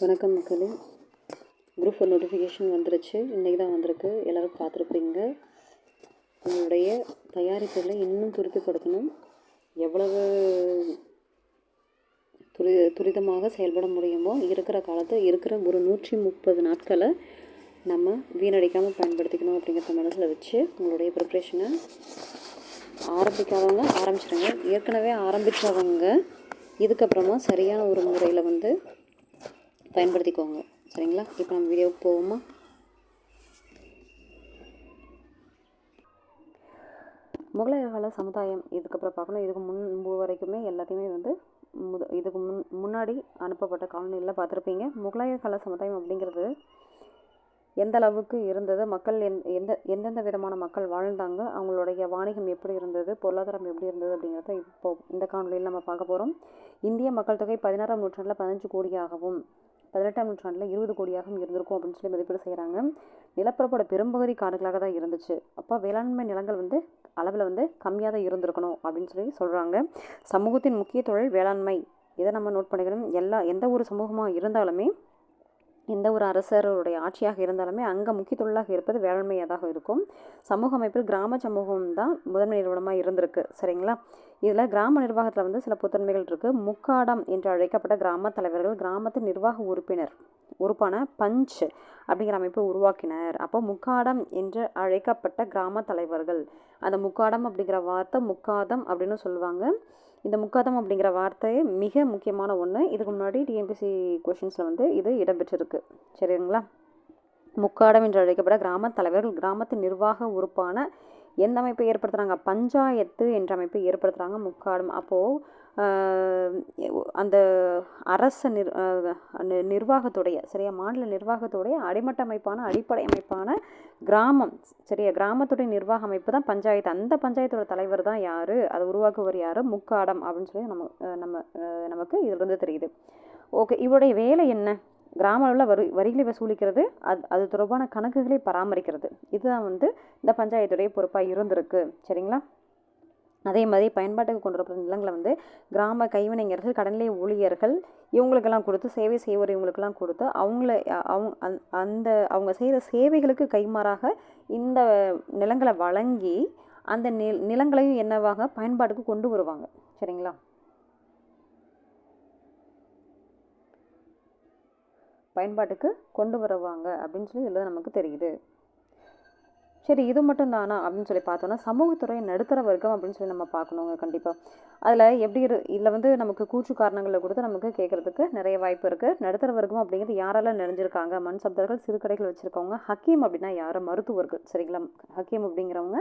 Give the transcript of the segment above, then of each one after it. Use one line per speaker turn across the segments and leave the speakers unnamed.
வணக்கம் மக்களே. Group 1 notification வந்துருச்சு. இன்றைக்கி தான் வந்திருக்கு. எல்லோரும் பார்த்துருப்பீங்க. உங்களுடைய தயாரிப்புகளை இன்னும் துரிதப்படுத்தணும். எவ்வளவு துரிதமாக செயல்பட முடியுமோ இருக்கிற காலத்தை இருக்கிற ஒரு 130 நாட்களை நம்ம வீணடிக்காமல் பயன்படுத்திக்கணும் அப்படிங்கிறத மனசில் வச்சு உங்களுடைய ப்ரிப்ரேஷனை ஆரம்பிக்காதவங்க ஆரம்பிச்சிடுங்க. ஏற்கனவே ஆரம்பித்தவங்க இதுக்கப்புறமா சரியான ஒரு முறையில் பயன்படுத்திக்கோங்க. சரிங்களா? இப்போ நம்ம வீடியோவுக்கு போவோமா? முகலாயர் கால சமுதாயம் இதுக்கப்புறம் பார்க்கணும். இதுக்கு முன்பு வரைக்குமே எல்லாத்தையுமே இதுக்கு முன்னாடி அனுப்பப்பட்ட காலநிலையில் பார்த்துருப்பீங்க. முகலாயர் கால சமுதாயம் அப்படிங்கிறது எந்த அளவுக்கு இருந்தது, மக்கள் எந்தெந்த விதமான மக்கள் வாழ்ந்தாங்க, அவங்களுடைய வாணிகம் எப்படி இருந்தது, பொருளாதாரம் எப்படி இருந்தது அப்படிங்கிறத இப்போது இந்த காணொலியில் நம்ம பார்க்க போகிறோம். இந்திய மக்கள் தொகை 16ஆம் நூற்றாண்டில் 15 கோடியாகவும் 18ஆம் நூற்றாண்டில் 20 கோடியாகவும் இருந்திருக்கும் அப்படின்னு சொல்லி மதிப்பீடு செய்கிறாங்க. நிலப்பரப்போட பெரும்பகுதி காடுகளாக தான் இருந்துச்சு. அப்போ வேளாண்மை நிலங்கள் அளவில் கம்மியாக தான் இருந்திருக்கணும் அப்படின்னு சொல்லி சொல்கிறாங்க. சமூகத்தின் முக்கிய தொழில் வேளாண்மை. இதை நம்ம நோட் பண்ணிக்கணும். எந்த ஒரு சமூகமாக இருந்தாலுமே, எந்த ஒரு அரசருடைய ஆட்சியாக இருந்தாலுமே அங்கே முக்கிய தொழிலாக இருப்பது வேளாண்மையாக இருக்கும். சமூக அமைப்பில் கிராம சமூகம் தான் முதன்மை நிறுவனமாக இருந்திருக்கு. சரிங்களா? இதில் கிராம நிர்வாகத்தில் சில புத்தன்மைகள் இருக்குது. முக்காடம் என்று அழைக்கப்பட்ட கிராம தலைவர்கள் கிராமத்து நிர்வாக உறுப்பான பஞ்ச் அப்படிங்கிற அமைப்பை உருவாக்கினர். அப்போ முக்காடம் என்று அழைக்கப்பட்ட கிராம தலைவர்கள், அந்த முக்காடம் அப்படிங்கிற வார்த்தை முக்காதம் அப்படின்னு சொல்லுவாங்க. இந்த முக்காதம் அப்படிங்கிற வார்த்தை மிக முக்கியமான ஒன்று. இதுக்கு முன்னாடி டிஎன்பிசி கொஷின்ஸில் இது இடம்பெற்றிருக்கு. சரிங்களா? முக்காடம் என்று அழைக்கப்பட்ட கிராம தலைவர்கள் கிராமத்து நிர்வாக உறுப்பான எந்த அமைப்பை ஏற்படுத்துகிறாங்க? பஞ்சாயத்து என்ற அமைப்பை ஏற்படுத்துகிறாங்க முக்காடம். அப்போது அந்த அரச நிர்வாகத்துடைய மாநில நிர்வாகத்துடைய அடிப்படை அமைப்பான கிராமம், சரியா, கிராமத்துடைய நிர்வாக அமைப்பு தான் பஞ்சாயத்து. அந்த பஞ்சாயத்தோட தலைவர் தான் யார், அதை உருவாக்குவர் யார்? முக்காடம் அப்படின்னு சொல்லி நமக்கு இதிலிருந்து தெரியுது. ஓகே, இவருடைய வேலை என்ன? கிராம அளவில் வரிகளை வசூலிக்கிறது, அது தொடர்பான கணக்குகளை பராமரிக்கிறது. இதுதான் இந்த பஞ்சாயத்துடைய பொறுப்பாக இருந்திருக்கு. சரிங்களா? அதே மாதிரி பயன்பாட்டுக்கு கொண்டு வரப்பட்ட நிலங்களை கிராம கைவினைஞர்கள், கடனிலை ஊழியர்கள் இவங்களுக்கெல்லாம் கொடுத்து, சேவை செய்வோர் இவங்களுக்கெல்லாம் கொடுத்து அவங்க செய்கிற சேவைகளுக்கு கைமாறாக இந்த நிலங்களை வழங்கி அந்த நிலங்களையும் என்னவாக பயன்பாட்டுக்கு கொண்டு வருவாங்க. சரிங்களா? பயன்பாட்டுக்கு கொண்டு வருவாங்க அப்படின்னு சொல்லி இதில் நமக்கு தெரியுது. சரி, இது மட்டும் தானா அப்படின்னு சொல்லி பார்த்தோன்னா, சமூகத்துறை நடுத்தர வர்க்கம் அப்படின்னு சொல்லி நம்ம பார்க்கணுங்க. கண்டிப்பாக அதில் எப்படி இதில் நமக்கு கூற்று காரணங்களை கொடுத்து நமக்கு கேட்குறதுக்கு நிறைய வாய்ப்பு இருக்குது. நடுத்தர வர்க்கம் அப்படிங்கிறது யாரெல்லாம் நிறைஞ்சிருக்காங்க? மண் சப்தர்கள், சிறு கடைகள் வச்சுருக்கவங்க. ஹக்கீம் அப்படின்னா யார்? மருத்துவர்கள். சரிங்களா? ஹக்கீம் அப்படிங்கிறவங்க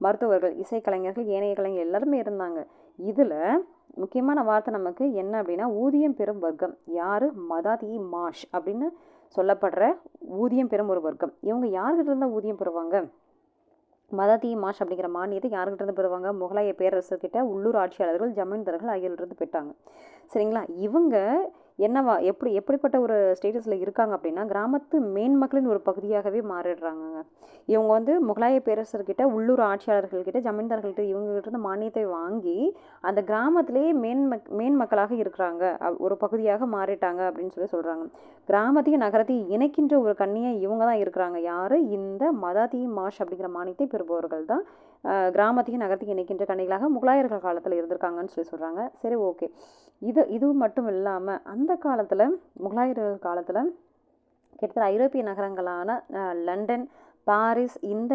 மருத்துவர்கள், இசைக்கலைஞர்கள், ஏனைய கலைஞர்கள் எல்லாருமே இருந்தாங்க. இதில் முக்கியமான வார்த்தை நமக்கு என்ன அப்படின்னா, ஊதியம் பெறும் வர்க்கம் யார்? மதாதி மாஷ் அப்படின்னு சொல்லப்படுற ஊதியம் பெறும் ஒரு வர்க்கம். இவங்க யார்கிட்ட இருந்தால் ஊதியம் பெறுவாங்க? மதாதி மாஷ் அப்படிங்கிற மானியத்தை யார்கிட்ட இருந்து பெறுவாங்க? முகலாய பேரரசுக்கிட்ட உள்ளூர் ஆட்சியாளர்கள், ஜமீன்தார்கள் ஆகியோரிலிருந்து பெற்றாங்க. சரிங்களா? இவங்க எப்படிப்பட்ட ஒரு ஸ்டேட்டஸில் இருக்காங்க அப்படின்னா, கிராமத்து மேன்மக்களின் ஒரு பகுதியாகவே மாறிடுறாங்க. இவங்க முகலாய பேரரசர்கிட்ட, உள்ளூர் ஆட்சியாளர்கள்கிட்ட, ஜமீன்தார்கள்கிட்ட இவங்ககிட்ட இருந்து மானியத்தை வாங்கி அந்த கிராமத்திலேயே மேன்மக்களாக இருக்கிறாங்க, ஒரு பகுதியாக மாறிட்டாங்க அப்படின்னு சொல்லி சொல்கிறாங்க. கிராமத்தையும் நகரத்தையும் இணைக்கின்ற ஒரு கண்ணியாக இவங்க தான் இருக்கிறாங்க. யார்? இந்த மதாதி மாஷ் அப்படிங்கிற மானியத்தை பெறுபவர்கள் தான் கிராமத்தையும் நகரத்தையும் இணைக்கின்ற கண்ணிகளாக முகலாயர்கள் காலத்தில் இருந்திருக்காங்கன்னு சொல்லி சொல்கிறாங்க. சரி, ஓகே. இது மட்டும் இல்லாமல் அந்த காலத்தில், முகலாயர்கள் காலத்தில் கிட்டத்தட்ட ஐரோப்பிய நகரங்களான லண்டன், பாரிஸ் இந்த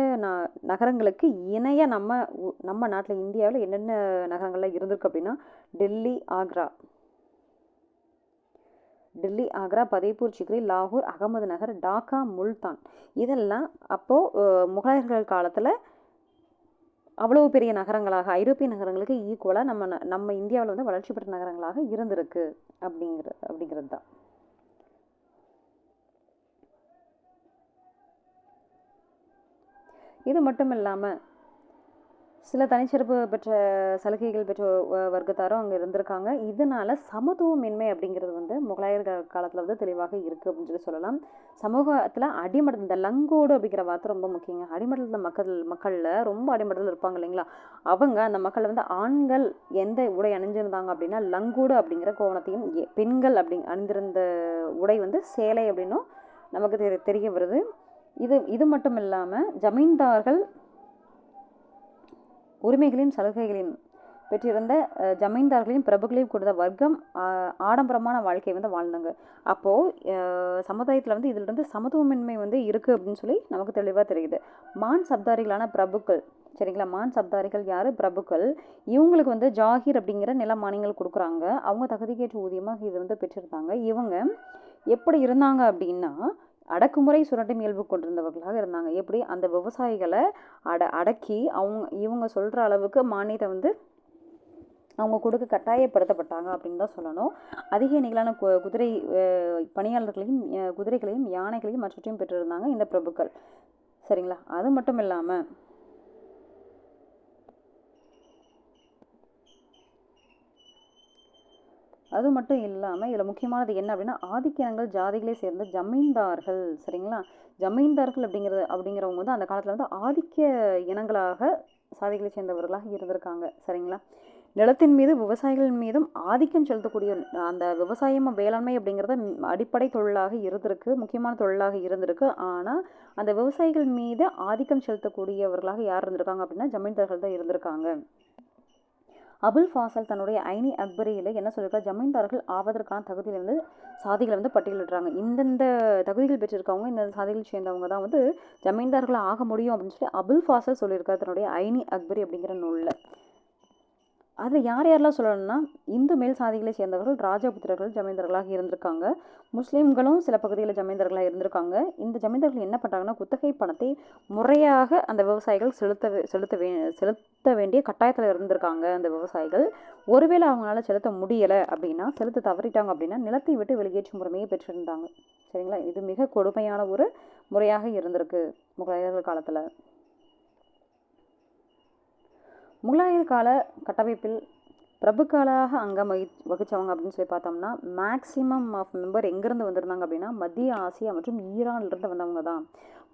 நகரங்களுக்கு இணைய நம்ம நாட்டில் இந்தியாவில் என்னென்ன நகரங்கள்லாம் இருந்திருக்கு அப்படின்னா, டெல்லி, ஆக்ரா, பதேபூர் சிக்ரி, லாகூர், அகமது நகர், டாக்கா, முல்தான் இதெல்லாம் அப்போது முகலாயர்கள் காலத்தில் அவ்வளவு பெரிய நகரங்களாக, ஐரோப்பிய நகரங்களுக்கு ஈக்குவலாக நம்ம இந்தியாவில் வளர்ச்சி பெற்ற நகரங்களாக இருந்திருக்கு அப்படிங்கிறது தான். இது மட்டும் இல்லாமல் சில தனிச்சிறப்பு பெற்ற சலுகைகள் பெற்ற வர்க்கத்தாரும் அங்கே இருந்திருக்காங்க. இதனால சமத்துவமின்மை அப்படிங்கிறது வந்து முகலாயர் காலத்தில் வந்து தெளிவாக இருக்குது அப்படின்னு சொல்லலாம். சமூகத்தில் அடிமட்ட இந்த லங்கோடு அப்படிங்கிற வார்த்தை ரொம்ப முக்கியங்க. அடிமட்டத்தில் மக்களில் ரொம்ப அடிமட்டத்தில் இருப்பாங்க இல்லைங்களா, அவங்க அந்த மக்கள் வந்து ஆண்கள் எந்த உடை அணிஞ்சிருந்தாங்க அப்படின்னா லங்கோடு அப்படிங்கிற கோவணத்தையும், பெண்கள் அணிந்திருந்த உடை வந்து சேலை அப்படின்னும் நமக்கு தெரிய வருது. இது மட்டும் இல்லாமல் ஜமீன்தார்கள் உரிமைகளையும் சலுகைகளையும் பெற்றிருந்த ஜமீன்தார்களையும் பிரபுக்களையும் கொடுத்த வர்க்கம் ஆடம்பரமான வாழ்க்கையை வந்து வாழ்ந்தாங்க. அப்போது சமுதாயத்தில் வந்து இதிலிருந்து சமத்துவமின்மை வந்து இருக்குது அப்படின்னு சொல்லி நமக்கு தெளிவாக தெரியுது. மான் சப்தாரிகளான பிரபுக்கள், சரிங்களா, மான் சப்தாரிகள் யார்? பிரபுக்கள். இவங்களுக்கு வந்து ஜாகிர் அப்படிங்கிற நில மானியங்கள் கொடுக்குறாங்க. அவங்க தகுதிக்கேற்ற ஊதியமாக இது வந்து பெற்றிருந்தாங்க. இவங்க எப்படி இருந்தாங்க அப்படின்னா அடக்குமுறை சுரண்டும் இயல்பு கொண்டிருந்தவர்களாக இருந்தாங்க. எப்படி? அந்த விவசாயிகளை அடக்கி இவங்க சொல்கிற அளவுக்கு மானியத்தை வந்து அவங்க கொடுக்க கட்டாயப்படுத்தப்பட்டாங்க அப்படின்னு தான் சொல்லணும். அதிக எண்ணிக்கையிலான குதிரை பணியாளர்களையும் குதிரைகளையும் யானைகளையும் மற்றவற்றையும் பெற்றிருந்தாங்க இந்த பிரபுக்கள், சரிங்களா. அது மட்டும் இல்லாமல் இதில் முக்கியமானது என்ன அப்படின்னா ஆதிக்கியங்கள் ஜாதிகளை சேர்ந்த ஜமீன்தார்கள், சரிங்களா. ஜமீன்தார்கள் அப்படிங்கிறவங்க வந்து அந்த காலத்தில் வந்து ஆதிக்க இனங்களாக சாதிகளை சேர்ந்தவர்களாக இருந்திருக்காங்க, சரிங்களா. நிலத்தின் மீது விவசாயிகள் மீதும் ஆதிக்கம் செலுத்தக்கூடிய அந்த விவசாயம் வேளாண்மை அப்படிங்கிறத அடிப்படை தொழிலாக இருந்திருக்கு, முக்கியமான தொழிலாக இருந்திருக்கு. ஆனால் அந்த விவசாயிகள் மீது ஆதிக்கம் செலுத்தக்கூடியவர்களாக யார் இருந்திருக்காங்க அப்படின்னா ஜமீன்தார்கள் தான் இருந்திருக்காங்க. அபுல் ஃபாசல் தன்னுடைய ஐனி அக்பரியில் என்ன சொல்லியிருக்கா, ஜமீன்தார்கள் ஆவதற்கான தகுதியிலிருந்து சாதிகளை வந்து பட்டியலிடுறாங்க. இந்தந்த தகுதிகள் பெற்றிருக்கவங்க, இந்த சாதிகள் சேர்ந்தவங்க தான் வந்து ஜமீன்தார்கள் ஆக முடியும் அப்படின்னு சொல்லி அபுல் ஃபாசல் சொல்லியிருக்காரு தன்னுடைய ஐனி அக்பரி அப்படிங்கிற நூலில். அதில் யாரெல்லாம் சொல்லணும்னா இந்து மேல் சாதிகளை சேர்ந்தவர்கள் ராஜபுத்திரர்கள் ஜமீன்தார்களாக இருந்திருக்காங்க. முஸ்லீம்களும் சில பகுதிகளில் ஜமீன்தார்களாக இருந்திருக்காங்க. இந்த ஜமீன்தார்கள் என்ன பண்ணுறாங்கன்னா குத்தகை பணத்தை முறையாக அந்த விவசாயிகள் செலுத்த வேண்டிய கட்டாயத்தில் இருந்திருக்காங்க. அந்த விவசாயிகள் ஒருவேளை அவங்களால செலுத்த முடியலை அப்படின்னா, செலுத்த தவறிட்டாங்க அப்படின்னா நிலத்தை விட்டு வெளியேற்றும் முறைமையை பெற்றிருந்தாங்க, சரிங்களா. இது மிக கொடுமையான ஒரு முறையாக இருந்திருக்கு முகலாயர்கள் காலத்தில். முகலாயர் கால கட்டமைப்பில் பிரபுக்களாக அங்கம் வகித்தவங்க அப்படின்னு சொல்லி பார்த்தோம்னா மேக்சிமம் ஆஃப் மெம்பர் எங்கேருந்து வந்திருந்தாங்க அப்படின்னா மத்திய ஆசியா மற்றும் ஈரான்லேருந்து வந்தவங்க தான்.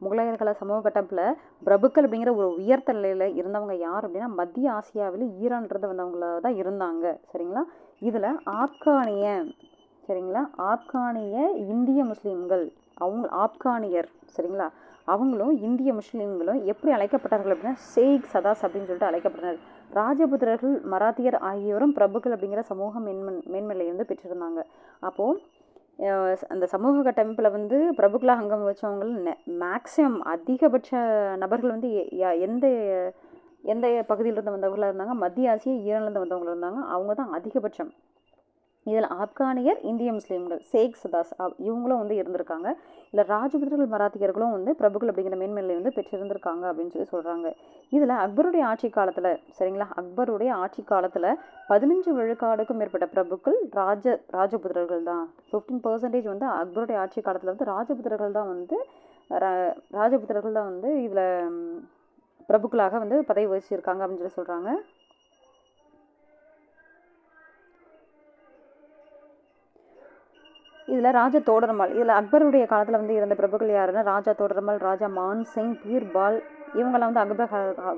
முகலாயர் கால சமூக கட்டமைப்பில் பிரபுக்கள் அப்படிங்கிற ஒரு உயர்த்த நிலையில் இருந்தவங்க யார் அப்படின்னா மத்திய ஆசியாவில் ஈரான்லேருந்து வந்தவங்கள தான் இருந்தாங்க, சரிங்களா. இதில் ஆப்கானிய இந்திய முஸ்லீம்கள், ஆப்கானியர், சரிங்களா, அவங்களும் இந்திய முஸ்லீம்களும் எப்படி அழைக்கப்பட்டார்கள் அப்படின்னா ஷேக் சதாஸ் அப்படின்னு சொல்லிட்டு அழைக்கப்பட்டனர். ராஜபுத்திரர்கள் மராத்தியர் ஆகியோரும் பிரபுக்கள் அப்படிங்கிற சமூக மேன்மையை வந்து பெற்றிருந்தாங்க. அப்போது அந்த சமூக கட்டமைப்பில் வந்து பிரபுக்களாக அங்கம் வச்சவங்க மேக்சிமம் அதிகபட்ச நபர்கள் வந்து எந்த எந்த பகுதியிலிருந்து வந்தவர்களாக இருந்தாங்க, மத்திய ஆசியா ஈரான்லேருந்து வந்தவங்க இருந்தாங்க. அவங்க தான் அதிகபட்சம். இதில் ஆப்கானியர் இந்திய முஸ்லீம்கள் ஷேக் சதாஸ் இவங்களும் வந்து இருந்திருக்காங்க. இல்லை ராஜபுத்திரர்கள் மராத்தியர்களும் வந்து பிரபுக்கள் அப்படிங்கிற மேன்மையை வந்து பெற்றிருந்திருக்காங்க அப்படின்னு சொல்லி சொல்கிறாங்க. இதில் அக்பருடைய ஆட்சி காலத்தில், சரிங்களா, அக்பருடைய ஆட்சி காலத்தில் 15 விழுக்காடுக்கும் மேற்பட்ட பிரபுக்கள் ராஜபுத்திரர்கள் தான். 15% வந்து அக்பருடைய ஆட்சி காலத்தில் வந்து ராஜபுத்திரர்கள் தான் வந்து இதில் பிரபுக்களாக வந்து பதவி வகிச்சிருக்காங்க அப்படின்னு சொல்லி சொல்கிறாங்க. இதில் ராஜா தோடர்மல், இதில் அக்பருடைய காலத்தில் வந்து இருந்த பிரபுக்கள் யாருன்னா ராஜா தோடர்மல், ராஜா மான் சிங், பீர்பால், இவங்கெல்லாம் வந்து அக்பர்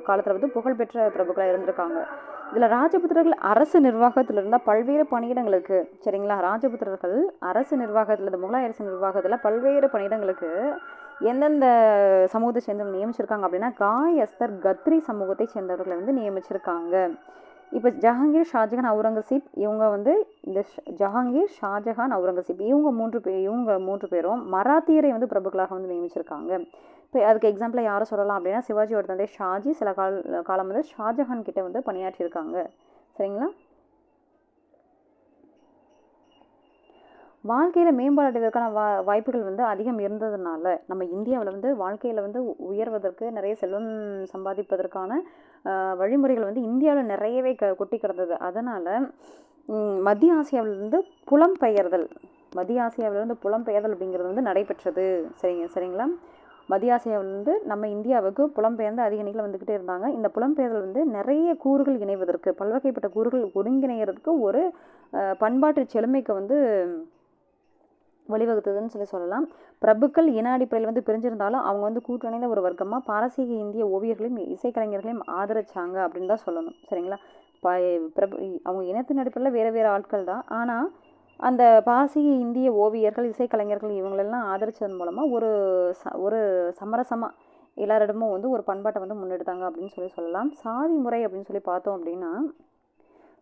காலத்தில் வந்து புகழ்பெற்ற பிரபுக்களாக இருந்திருக்காங்க. இதில் ராஜபுத்திரர்கள் அரசு நிர்வாகத்தில் இருந்தால் பல்வேறு பணியிடங்களுக்கு, சரிங்களா, ராஜபுத்திரர்கள் அரசு நிர்வாகத்தில், இந்த முகலாய அரசு நிர்வாகத்தில் பல்வேறு பணியிடங்களுக்கு எந்தெந்த சமூகத்தை சேர்ந்தவர்கள் நியமிச்சிருக்காங்க அப்படின்னா காய் அஸ்தர் கத்ரி சமூகத்தை சேர்ந்தவர்களை வந்து நியமிச்சிருக்காங்க. இப்போ ஜஹாங்கீர், ஷாஜஹான், அவுரங்கசீப், இவங்க வந்து இந்த ஜஹாங்கீர், ஷாஜஹான், அவுரங்கசீப் இவங்க மூன்று பேரும் மராத்தியரை வந்து பிரபுக்களாக வந்து நியமிச்சிருக்காங்க. இப்போ அதுக்கு எக்ஸாம்பிளாக யாரை சொல்லலாம் அப்படின்னா சிவாஜியோட தந்தை ஷாஜி சில காலம் வந்து ஷாஜஹான் கிட்ட வந்து பணியாற்றியிருக்காங்க, சரிங்களா. வாழ்க்கையில் மேம்பாடு அடைவதற்கான வாய்ப்புகள் வந்து அதிகம் இருந்ததுனால நம்ம இந்தியாவில் வந்து வாழ்க்கையில் வந்து உயர்வதற்கு நிறைய செல்வம் சம்பாதிப்பதற்கான வழிமுறைகள் வந்து இந்தியாவில் நிறையவே கொட்டி கிடந்தது. அதனால் மத்திய ஆசியாவிலிருந்து புலம்பெயர்தல் அப்படிங்கிறது வந்து நடைபெற்றது, சரிங்களா. மத்திய ஆசியாவிலிருந்து நம்ம இந்தியாவுக்கு புலம்பெயர்ந்து அதிக எண்ணிக்கையில் வந்துக்கிட்டே இருந்தாங்க. இந்த புலம்பெயர்தல் வந்து நிறைய கூறுகள் இணைவதற்கு, பல்வகைப்பட்ட கூறுகள் ஒருங்கிணைகிறதுக்கு ஒரு பண்பாட்டு செழுமைக்கு வந்து வழிவகுத்ததுன்னு சொல்லலாம். பிரபுக்கள் இன அடிப்படையில் வந்து பிரிஞ்சிருந்தாலும் அவங்க வந்து கூட்டணிந்த ஒரு வர்க்கமாக பாரசீக இந்திய ஓவியர்களையும் இசைக்கலைஞர்களையும் ஆதரிச்சாங்க அப்படின்னு தான் சொல்லணும். சரிங்களா? பிரபு அவங்க இனத்தின் அடிப்படையில் வேறு வேறு ஆட்கள் தான். ஆனால் அந்த பாரசீக இந்திய ஓவியர்கள் இசைக்கலைஞர்கள் இவங்களெல்லாம் ஆதரித்ததன் மூலமாக ஒரு சமரசமாக எல்லாரிடமும் வந்து ஒரு பண்பாட்டை வந்து முன்னெடுத்தாங்க அப்படின்னு சொல்லலாம். சாதி முறை அப்படின்னு சொல்லி பார்த்தோம் அப்படின்னா,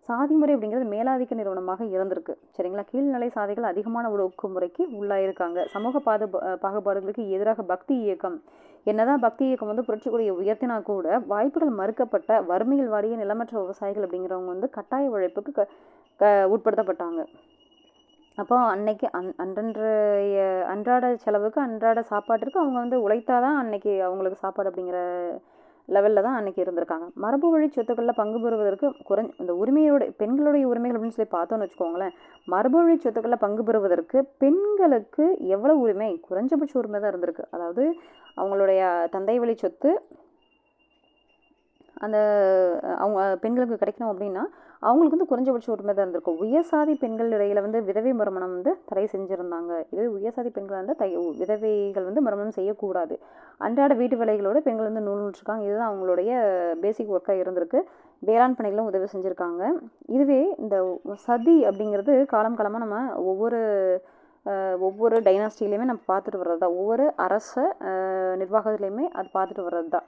சாதி முறை அப்படிங்கிறது மேலாதிக்க நிறுவனமாக இருந்திருக்கு. சரிங்களா? கீழ்நிலை சாதிகள் அதிகமான ஒடுக்குமுறைக்கு உள்ளாயிருக்காங்க. சமூக பாகுபாடுகளுக்கு எதிராக பக்தி இயக்கம், என்னதான் பக்தி இயக்கம் வந்து புரட்சிக்குடியை உயர்த்தினா கூட வாய்ப்புகள் மறுக்கப்பட்ட வறுமையில் வாடிய நிலமற்ற விவசாயிகள் அப்படிங்கிறவங்க வந்து கட்டாய உழைப்புக்கு உட்படுத்தப்பட்டாங்க. அப்போ அன்னைக்கு அன்றாட செலவுக்கு அன்றாட சாப்பாட்டிற்கு அவங்க வந்து உழைத்தாதான் அன்னைக்கு அவங்களுக்கு சாப்பாடு அப்படிங்கிற லெவலில் தான் அன்றைக்கி இருந்திருக்காங்க. மரபு வழி சொத்துக்களில் பங்கு பெறுவதற்கு இந்த பெண்களுடைய உரிமைகள் அப்படின்னு சொல்லி பார்த்தோன்னு வச்சுக்கோங்களேன். மரபு வழி சொத்துக்களில் பங்கு பெறுவதற்கு பெண்களுக்கு எவ்வளோ உரிமை? குறைஞ்சபட்ச உரிமை தான் இருந்திருக்கு. அதாவது அவங்களுடைய தந்தை வழி சொத்து அந்த அவங்க பெண்களுக்கு கிடைக்கணும் அப்படின்னா அவங்களுக்கு வந்து குறைஞ்சபட்ச உரிமை தான் இருந்திருக்கும். உயர்சாதி பெண்கள் இடையில் வந்து விதவை மறுமணம் வந்து தடை செஞ்சுருந்தாங்க. இதுவே உயர்சாதி பெண்கள் வந்து விதவைகள் வந்து மறுமணம் செய்யக்கூடாது. அன்றாட வீட்டு வேலைகளோடு பெண்கள் வந்து நூல்னுட்ருக்காங்க. இதுதான் அவங்களுடைய பேசிக் ஒர்க்காக இருந்திருக்கு. வேளாண் பணிகளும் உதவி செஞ்சுருக்காங்க. இதுவே இந்த சதி அப்படிங்கிறது காலம் காலமாக நம்ம ஒவ்வொரு டைனாஸ்டிலையுமே நம்ம பார்த்துட்டு வர்றது தான். ஒவ்வொரு அரச நிர்வாகத்துலேயுமே அது பார்த்துட்டு வர்றது தான்.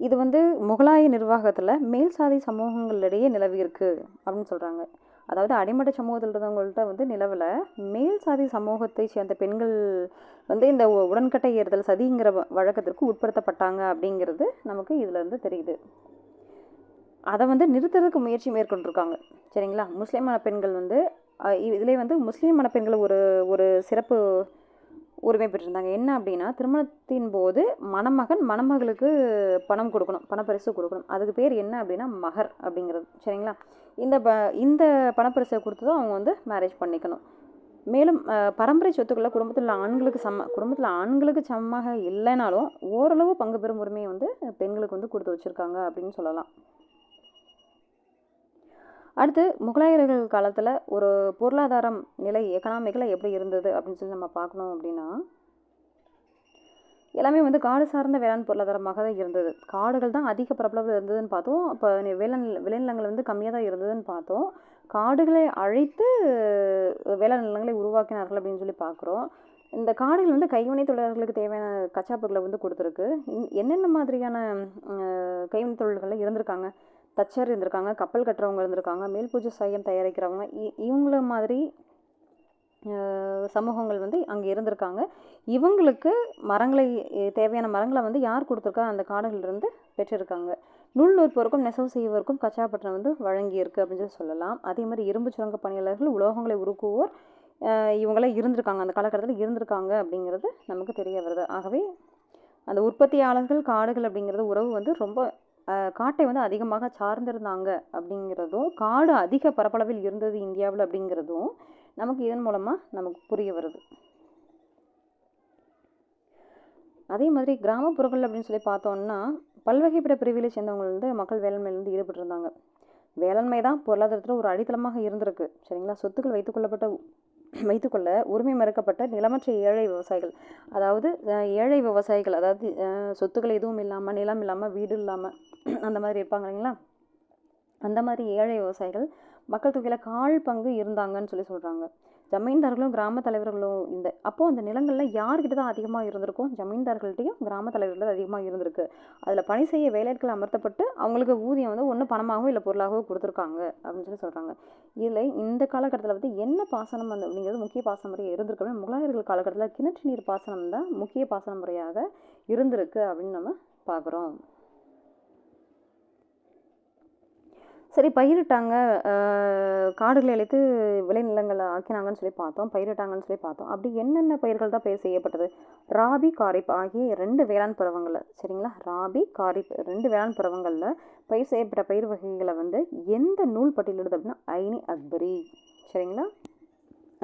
இது வந்து முகலாய நிர்வாகத்தில் மேல் சாதி சமூகங்களிடையே நிலவி இருக்கு அப்படின்னு சொல்கிறாங்க. அதாவது அடிமட்ட சமூகத்தில் இருந்தவங்கள்ட்ட வந்து நிலவில் மேல் சாதி சமூகத்தை சேர்ந்த பெண்கள் வந்து இந்த உடன்கட்டை ஏறுதல் சதிங்கிற வழக்கத்திற்கு உட்படுத்தப்பட்டாங்க அப்படிங்கிறது நமக்கு இதிலேருந்து தெரியுது. அதை வந்து நிறுத்துறதுக்கு முயற்சி மேற்கொண்டிருக்காங்க. சரிங்களா? முஸ்லீம் மணப்பெண்கள் வந்து இதிலே வந்து முஸ்லீம் மணப்பெண்கள் ஒரு சிறப்பு உரிமை பெற்றிருந்தாங்க. என்ன அப்படின்னா, திருமணத்தின் போது மணமகளுக்கு பணம் கொடுக்கணும், பணப்பரிசு கொடுக்கணும். அதுக்கு பேர் என்ன அப்படின்னா மகர் அப்படிங்கிறது. சரிங்களா? இந்த பணப்பரிசை கொடுத்து தான் அவங்க வந்து மேரேஜ் பண்ணிக்கணும். மேலும் பரம்பரை சொத்துக்களில் குடும்பத்தில் ஆண்களுக்கு சமமாக இல்லைனாலும் ஓரளவு பங்கு பெறும் உரிமையை வந்து பெண்களுக்கு வந்து கொடுத்து வச்சுருக்காங்க அப்படின்னு சொல்லலாம். அடுத்து முகலாயர்கள் காலத்தில் ஒரு பொருளாதாரம் நிலை எக்கனாமிக்கில் எப்படி இருந்தது அப்படின்னு சொல்லி நம்ம பார்க்கணும் அப்படின்னா, எல்லாமே வந்து காடு சார்ந்த வேளாண் பொருளாதாரமாக தான் இருந்தது. காடுகள் தான் அதிக பரப்பளவில் இருந்ததுன்னு பார்த்தோம். அப்போ விளைநிலங்கள் வந்து கம்மியாக தான் இருந்ததுன்னு பார்த்தோம். காடுகளை அழித்து வேளாண் நிலங்களை உருவாக்கினார்கள் அப்படின்னு சொல்லி பார்க்குறோம். இந்த காடுகள் வந்து கைவினை தொழிலாளர்களுக்கு தேவையான கச்சா பொருட்களை வந்து கொடுத்துருக்கு. என்னென்ன மாதிரியான கைவினை தொழில்களில் இருந்திருக்காங்க? தச்சர் இருந்திருக்காங்க, கப்பல் கட்டுறவங்க இருந்திருக்காங்க, மேல் பூஜை சாயம் தயாரிக்கிறவங்க, இவங்கள மாதிரி சமூகங்கள் வந்து அங்கே இருந்திருக்காங்க. இவங்களுக்கு தேவையான மரங்களை வந்து யார் கொடுத்துருக்கா? அந்த காடுகளிலிருந்து பெற்றிருக்காங்க. நூல் நூற்போருக்கும் நெசவு செய்வதற்கும் கச்சாப்பட்டினம் வந்து வழங்கியிருக்கு அப்படின்னு சொல்லலாம். அதே மாதிரி இரும்பு சுரங்க பணியாளர்கள், உலோகங்களை உருக்குவோர் இவங்களாம் இருந்திருக்காங்க, அந்த காலகட்டத்தில் இருந்திருக்காங்க அப்படிங்கிறது நமக்கு தெரிய வருது. ஆகவே அந்த உற்பத்தியாளர்கள் காடுகள் அப்படிங்கிறது உறவு வந்து ரொம்ப காட்டை வந்து அதிகமாக சார்ந்திருந்தாங்க அப்படிங்கிறதும், காடு அதிக பரப்பளவில் இருந்தது இந்தியாவில் அப்படிங்கிறதும் நமக்கு இதன் மூலமாக நமக்கு புரிய வருது. அதே மாதிரி கிராமப்புறங்கள் அப்படின்னு சொல்லி பார்த்தோம்னா பல்வகைப்பட்ட பிரிவிலை சேர்ந்தவங்க வந்து மக்கள் வேளாண்மையிலிருந்து ஈடுபட்டிருந்தாங்க. வேளாண்மை தான் பொருளாதாரத்தில் ஒரு அடித்தளமாக இருந்திருக்கு. சரிங்களா? சொத்துக்கள் வைத்துக்கொள்ள உரிமை மறுக்கப்பட்ட நிலமற்ற ஏழை விவசாயிகள், அதாவது ஏழை விவசாயிகள், அதாவது சொத்துக்கள் எதுவும் இல்லாமல், நிலம் இல்லாமல், வீடு இல்லாமல் அந்த மாதிரி இருப்பாங்க இல்லைங்களா? அந்த மாதிரி ஏழை விவசாயிகள் மக்கள் தொகையில் கால் பங்கு இருந்தாங்கன்னு சொல்லி சொல்கிறாங்க. ஜமீன்தார்களும் கிராம தலைவர்களும் அப்போது அந்த நிலங்களில் யார்கிட்ட தான் அதிகமாக இருந்திருக்கும்? ஜமீன்தார்கள்ட்டையும் கிராம தலைவர்கள் அதிகமாக இருந்திருக்கு. அதில் பணி செய்ய வேலையாட்கள் அமர்த்தப்பட்டு அவங்களுக்கு ஊதியம் வந்து ஒன்று பணமாகவோ இல்லை பொருளாகவோ கொடுத்துருக்காங்க அப்படின்னு சொல்லி சொல்கிறாங்க. இதில் இந்த காலகட்டத்தில் வந்து என்ன பாசனம் அப்படிங்கிறது முக்கிய பாசன முறையாக இருந்திருக்கு. முகலாயர்கள் காலகட்டத்தில் கிணற்று நீர் பாசனம் தான் முக்கிய பாசன முறையாக இருந்திருக்கு அப்படின்னு நம்ம பார்க்குறோம். சரி, பயிரிட்டாங்க, காடுகளை அழைத்து விளைநிலங்களை ஆக்கினாங்கன்னு சொல்லி பார்த்தோம், பயிரிட்டாங்கன்னு சொல்லி பார்த்தோம். அப்படி என்னென்ன பயிர்கள் தான் பயிர் செய்யப்பட்டது? ராபி, காரிப் ஆகிய 2 வேளாண் பருவங்களில், சரிங்களா? ராபி, காரிப் 2 வேளாண் பருவங்களில் பயிர் செய்யப்பட்ட பயிர் வகைகளை வந்து எந்த நூல் பட்டியலிடுது அப்படின்னா ஐனி அக்பரி. சரிங்களா?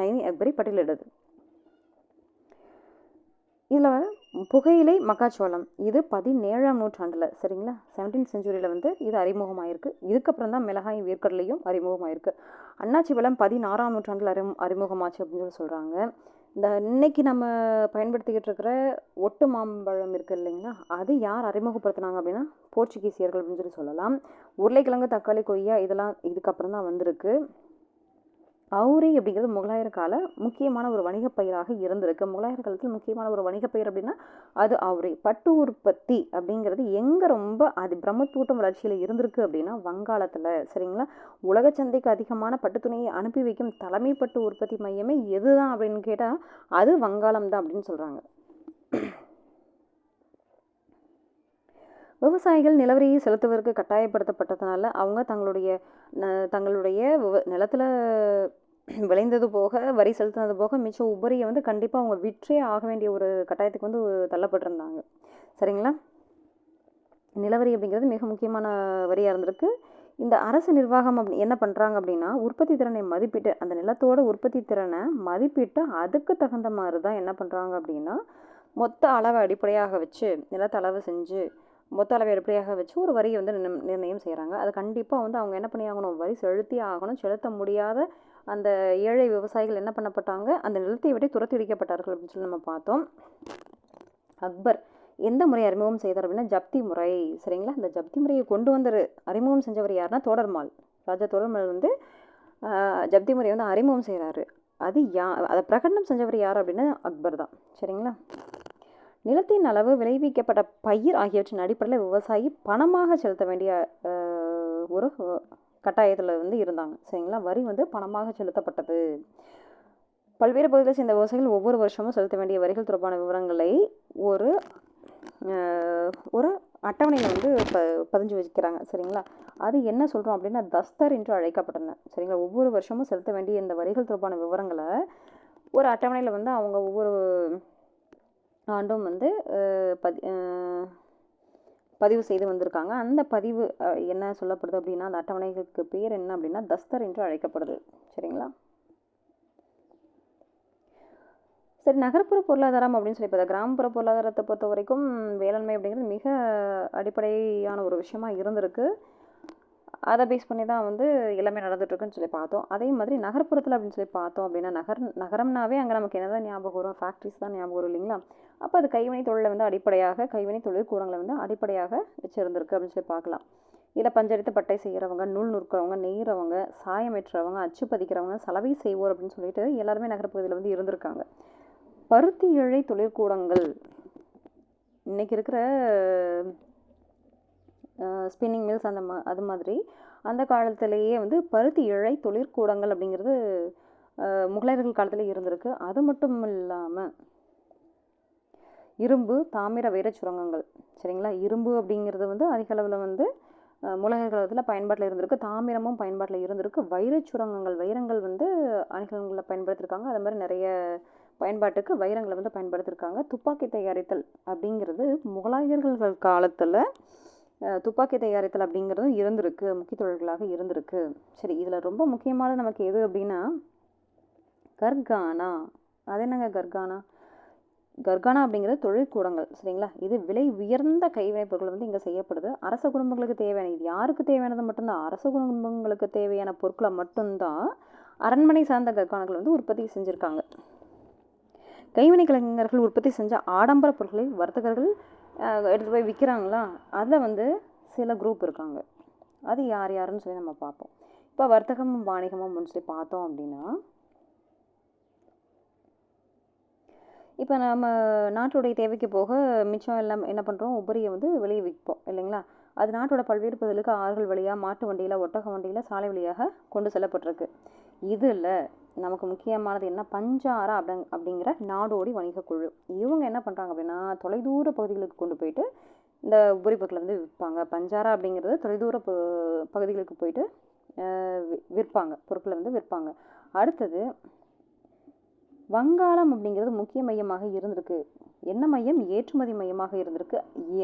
ஐனி அக்பரி பட்டியலிடுது. இதில் புகையிலை மக்காச்சோளம் இது 17ஆம் நூற்றாண்டில், சரிங்களா, 17th செஞ்சுரியில் வந்து இது அறிமுகமாயிருக்கு. இதுக்கப்புறம் தான் மிளகாய் வேர்க்கடலையும் அறிமுகமாயிருக்கு. அன்னாச்சி பழம் 16ஆம் நூற்றாண்டில் அறிமுகமாச்சு அப்படின்னு சொல்லி சொல்கிறாங்க. இந்த இன்னைக்கு நம்ம பயன்படுத்திக்கிட்டு இருக்கிற ஒட்டு மாம்பழம் இருக்குது இல்லைங்களா, அது யார் அறிமுகப்படுத்தினாங்க அப்படின்னா போர்ச்சுகீசியர்கள் அப்படின்னு சொல்லி சொல்லலாம். உருளைக்கிழங்கு, தக்காளி, கொய்யா இதெல்லாம் இதுக்கப்புறம் தான் வந்திருக்கு. அவுரி அப்படிங்கிறது முகலாயர் கால முக்கியமான ஒரு வணிகப் பயிராக இருந்திருக்கு. முகலாயர் காலத்தில் முக்கியமான ஒரு வணிகப் பயிர் அப்படின்னா அது அவுரி. பட்டு உற்பத்தி அப்படிங்கிறது எங்கே ரொம்ப அது பிரம்மத்தூட்டம் வளர்ச்சியில் இருந்திருக்கு அப்படின்னா வங்காளத்தில், சரிங்களா. உலக சந்தைக்கு அதிகமான பட்டு துணியை அனுப்பி வைக்கும் தலைமை பட்டு உற்பத்தி மையமே எதுதான் அப்படின்னு கேட்டால் அது வங்காளம் தான் அப்படின்னு சொல்கிறாங்க. விவசாயிகள் நிலவரியை செலுத்துவதற்கு கட்டாயப்படுத்தப்பட்டதுனால அவங்க தங்களுடைய நிலத்தில் விளைந்தது போக வரி செலுத்தினது போக மிச்சம் உபரியை வந்து கண்டிப்பாக அவங்க விற்றே ஆக வேண்டிய ஒரு கட்டாயத்துக்கு வந்து தள்ளப்பட்டிருந்தாங்க, சரிங்களா. நிலவரி அப்படிங்கிறது மிக முக்கியமான வரியாக இருந்திருக்கு. இந்த அரசு நிர்வாகம் என்ன பண்ணுறாங்க அப்படின்னா உற்பத்தி திறனை மதிப்பிட்டு அந்த நிலத்தோட உற்பத்தி திறனை மதிப்பிட்டு அதுக்கு தகுந்த மாதிரி தான் என்ன பண்ணுறாங்க அப்படின்னா மொத்த அளவை அடிப்படையாக வச்சு நிலத்தை அளவு செஞ்சு மொத்த அளவை அடிப்படையாக வச்சு ஒரு வரியை வந்து நிர்ணயம் செய்கிறாங்க. அது கண்டிப்பாக வந்து அவங்க என்ன பண்ணி ஆகணும், வரி செலுத்தி ஆகணும். செலுத்த முடியாத அந்த ஏழை விவசாயிகள் என்ன பண்ணப்பட்டாங்க, அந்த நிலத்தை விட்டு துரத்தி அடிக்கப்பட்டார்கள் அப்படின்னு சொல்லி நம்ம பார்த்தோம். அக்பர் எந்த முறை அறிமுகம் செய்தார் அப்படின்னா ஜப்தி முறை, சரிங்களா. இந்த ஜப்தி முறையை கொண்டு வந்து அறிமுகம் செஞ்சவர் யாருன்னா தோடர்மால். ராஜா தோடர்மால் வந்து ஜப்தி முறையை வந்து அறிமுகம் செய்கிறாரு. அதை பிரகடனம் செஞ்சவர் யார் அப்படின்னா அக்பர் தான், சரிங்களா. நிலத்தின் அளவு, விளைவிக்கப்பட்ட பயிர் ஆகியவற்றின் அடிப்படையில் விவசாயி பணமாக செலுத்த வேண்டிய ஒரு கட்டாயத்தில் வந்து இருந்தாங்க, சரிங்களா. வரி வந்து பணமாக செலுத்தப்பட்டது. பல்வேறு பகுதிகளை சேர்ந்த விவசாயிகள் ஒவ்வொரு வருஷமும் செலுத்த வேண்டிய வரிகள் தொடர்பான விவரங்களை ஒரு அட்டவணையில் வந்து பதிஞ்சு வச்சுக்கிறாங்க, சரிங்களா. அது என்ன சொல்கிறோம் அப்படின்னா தஸ்தர் என்று அழைக்கப்பட்டன, சரிங்களா. ஒவ்வொரு வருஷமும் செலுத்த வேண்டிய இந்த வரிகள் தொடர்பான விவரங்களை ஒரு அட்டவணையில் வந்து அவங்க ஒவ்வொரு ஆண்டும் வந்து பதிவு செய்து வந்திருக்காங்க. அந்த பதிவு என்ன சொல்லப்படுது அப்படின்னா அந்த அட்டவணைகளுக்கு பேர் என்ன அப்படின்னா தஸ்தர் என்று அழைக்கப்படுது, சரிங்களா. சரி, நகர்ப்புற பொருளாதாரம் அப்படின்னு சொல்லி பார்த்தா கிராமப்புற பொருளாதாரத்தை பொறுத்த வரைக்கும் வேளாண்மை அப்படிங்கிறது மிக அடிப்படையான ஒரு விஷயமா இருந்திருக்கு. அதை பேஸ் பண்ணி தான் வந்து எல்லாமே நடந்துட்டுருக்குன்னு சொல்லி பார்த்தோம். அதே மாதிரி நகர்ப்புறத்தில் அப்படின்னு சொல்லி பார்த்தோம் அப்படின்னா நகரம்னாவே அங்கே நமக்கு என்ன தான் ஞாபகம் வரும், ஃபேக்ட்ரிஸ் தான் ஞாபகம் வரும் இல்லைங்களா. அப்போ அது கைவினை தொழிலை வந்து அடிப்படையாக கைவினை தொழிற்கூடங்களை வந்து அடிப்படையாக வச்சுருந்துருக்கு அப்படின்னு சொல்லி பார்க்கலாம். இதில் பஞ்சடித்து பட்டை செய்கிறவங்க, நூல் நுறுக்கிறவங்க, நெய்கிறவங்க, சாயம் வெட்டுறவங்க, அச்சு பதிக்கிறவங்க, சலவை செய்வோர் அப்படின்னு சொல்லிட்டு எல்லாருமே நகர்ப்பகுதியில் வந்து இருந்திருக்காங்க. பருத்தி இழை தொழிற்கூடங்கள் இன்றைக்கி இருக்கிற ஸ்பின்னிங் மில்ஸ் அது மாதிரி அந்த காலத்திலேயே வந்து பருத்தி இழை தொழிற்கூடங்கள் அப்படிங்கிறது முகலாயர்கள் காலத்தில் இருந்திருக்கு. அது மட்டும் இல்லாமல் இரும்பு, தாமிர, வைர சுரங்கங்கள், சரிங்களா. இரும்பு அப்படிங்கிறது வந்து அதிக அளவில் வந்து முகலாயர் காலத்தில் பயன்பாட்டில் இருந்திருக்கு. தாமிரமும் பயன்பாட்டில் இருந்திருக்கு. வைர சுரங்கங்கள், வைரங்கள் வந்து அணிகலன்களில் பயன்படுத்தியிருக்காங்க. அது மாதிரி நிறைய பயன்பாட்டுக்கு வைரங்களை வந்து பயன்படுத்தியிருக்காங்க. துப்பாக்கி தயாரித்தல் அப்படிங்கிறது முகலாயர்கள் காலத்தில் துப்பாக்கி தயாரித்தல் அப்படிங்கிறதும் இருந்திருக்கு, முக்கிய தொழில்களாக இருந்திருக்கு. சரி, இதில் ரொம்ப முக்கியமானது நமக்கு எது அப்படின்னா கர்கானா. அது என்னங்க கர்கானா? கர்கானா அப்படிங்கிறது தொழிற்கூடங்கள், சரிங்களா. இது விலை உயர்ந்த கைவினைப் பொருட்கள் வந்து இங்கே செய்யப்படுது. அரச குடும்பங்களுக்கு தேவையான, இது யாருக்கு தேவையானது மட்டும்தான், அரச குடும்பங்களுக்கு தேவையான பொருட்களை மட்டும்தான் அரண்மனை சார்ந்த கர்கானாக்கள் வந்து உற்பத்தி செஞ்சுருக்காங்க. கைவினை கலைஞர்கள் உற்பத்தி செஞ்ச ஆடம்பர பொருட்களை வர்த்தகர்கள் எடுத்து போய் விற்கிறாங்களா, அதில் வந்து சில குரூப் இருக்காங்க. அது யார் யாருன்னு சொல்லி நம்ம பார்ப்போம். இப்போ வர்த்தகமும் வாணிகமும் அப்படின்னு சொல்லி பார்த்தோம் அப்படின்னா இப்போ நம்ம நாட்டுடைய தேவைக்கு போக மிச்சம் எல்லாம் என்ன பண்ணுறோம், உபரியை வந்து வெளியே விற்போம் இல்லைங்களா. அது நாட்டோட பல்வேறு பகுதிகளுக்கு ஆறுகள் வழியாக, மாட்டு வண்டியில், ஒட்டக வண்டியில், சாலை வழியாக கொண்டு செல்லப்பட்டிருக்கு. இதில் நமக்கு முக்கியமானது என்ன, பஞ்சாரா அப்படிங்கிற நாடோடி வணிக குழு. இவங்க என்ன பண்ணுறாங்க அப்படின்னா தொலைதூர பகுதிகளுக்கு கொண்டு போயிட்டு இந்த உபரி பொருட்களை வந்து விற்பாங்க. பஞ்சாரா அப்படிங்கிறது தொலைதூர பகுதிகளுக்கு போயிட்டு விற்பாங்க, பொருட்களை வந்து விற்பாங்க. அடுத்தது வங்காளம் அப்படிங்கிறது முக்கிய மையமாக இருந்திருக்கு. என்ன மையம்? ஏற்றுமதி மையமாக இருந்திருக்கு.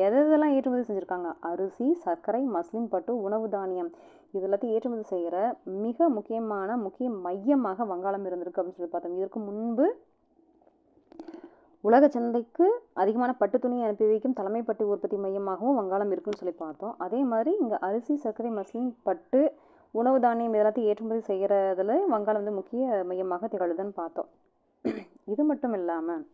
எதெல்லாம் ஏற்றுமதி செஞ்சுருக்காங்க? அரிசி, சர்க்கரை, மஸ்லின் பட்டு, உணவு தானியம், இது எல்லாத்தையும் ஏற்றுமதி செய்கிற மிக முக்கிய மையமாக வங்காளம் இருந்திருக்கு அப்படின்னு சொல்லி பார்த்தோம். இதற்கு முன்பு உலக சந்தைக்கு அதிகமான பட்டு துணியை அனுப்பி வைக்கும் தலைமை பட்டு உற்பத்தி மையமாகவும் வங்காளம் இருக்குன்னு சொல்லி பார்த்தோம். அதே மாதிரி இங்கே அரிசி, சர்க்கரை, மஸ்லின், பட்டு, உணவு தானியம் இதெல்லாத்தையும் ஏற்றுமதி செய்கிறதுல வங்காளம் வந்து முக்கிய மையமாக திகழுதுன்னு பார்த்தோம். இது மட்டும் இல்லாமல்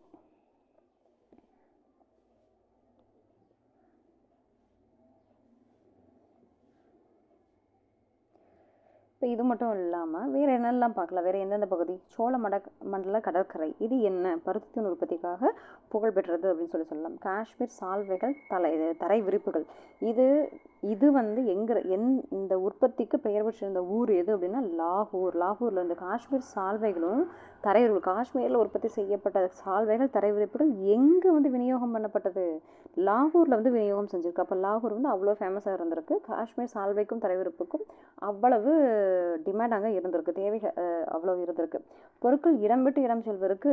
இப்போ இது மட்டும் இல்லாமல் வேறு என்னெல்லாம் பார்க்கலாம், வேறு எந்தெந்த பகுதி? சோழ மண்டல கடற்கரை, இது என்ன? பருத்தி துணி உற்பத்திக்காக புகழ்பெற்றது அப்படின்னு சொல்லலாம். காஷ்மீர் சால்வைகள், தரை விரிப்புகள், இது இது வந்து இந்த உற்பத்திக்கு பெயர் பெற்றிருந்த ஊர் எது அப்படின்னா லாகூரில் இருந்து காஷ்மீர் சால்வைகளும் தரை விரிப்புகள், காஷ்மீரில் உற்பத்தி செய்யப்பட்ட சால்வைகள், தரை விரிப்புகள் எங்கே வந்து விநியோகம் பண்ணப்பட்டது? லாகூரில் வந்து விநியோகம் செஞ்சுருக்கு. அப்போ லாகூர் வந்து அவ்வளோ ஃபேமஸாக இருந்திருக்கு. காஷ்மீர் சால்வைக்கும் தரை விரிப்புக்கும் அவ்வளவு டிமாண்ட் அங்கே இருந்திருக்கு, தேவைகள் அவ்வளோ இருந்திருக்கு. பொருட்கள் இடம் விட்டு இடம் செல்வதற்கு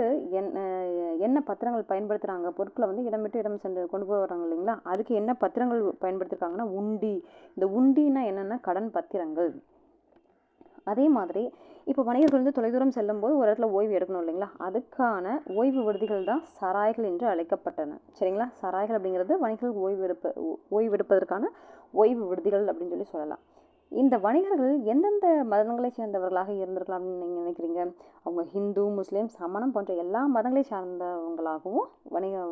என்ன பத்திரங்கள் பயன்படுத்துகிறாங்க? பொருட்களை வந்து இடம் விட்டு இடம் சென்று கொண்டு போய் வராங்க இல்லைங்களா, அதுக்கு என்ன பத்திரங்கள் பயன்படுத்திருக்காங்கன்னா உண்டி. இந்த உண்டின்னா என்னென்னா கடன் பத்திரங்கள். அதே மாதிரி இப்போ வணிகர்கள் வந்து தொலைதூரம் செல்லும்போது ஒரு இடத்துல ஓய்வு எடுக்கணும் இல்லைங்களா, அதுக்கான ஓய்வு விடுதிகள் தான் சராய்கள் என்று அழைக்கப்பட்டன. சரிங்களா, சராய்கள் அப்படிங்கிறது வணிகர்கள் ஓய்வு எடுப்பதற்கான ஓய்வு விடுதிகள் அப்படின்னு சொல்லலாம். இந்த வணிகர்கள் எந்தெந்த மதங்களை சேர்ந்தவர்களாக இருந்திருக்கலாம் அப்படின்னு நீங்கள் நினைக்கிறீங்க? அவங்க ஹிந்து, முஸ்லீம், சமணம் போன்ற எல்லா மதங்களை சார்ந்தவங்களாகவும்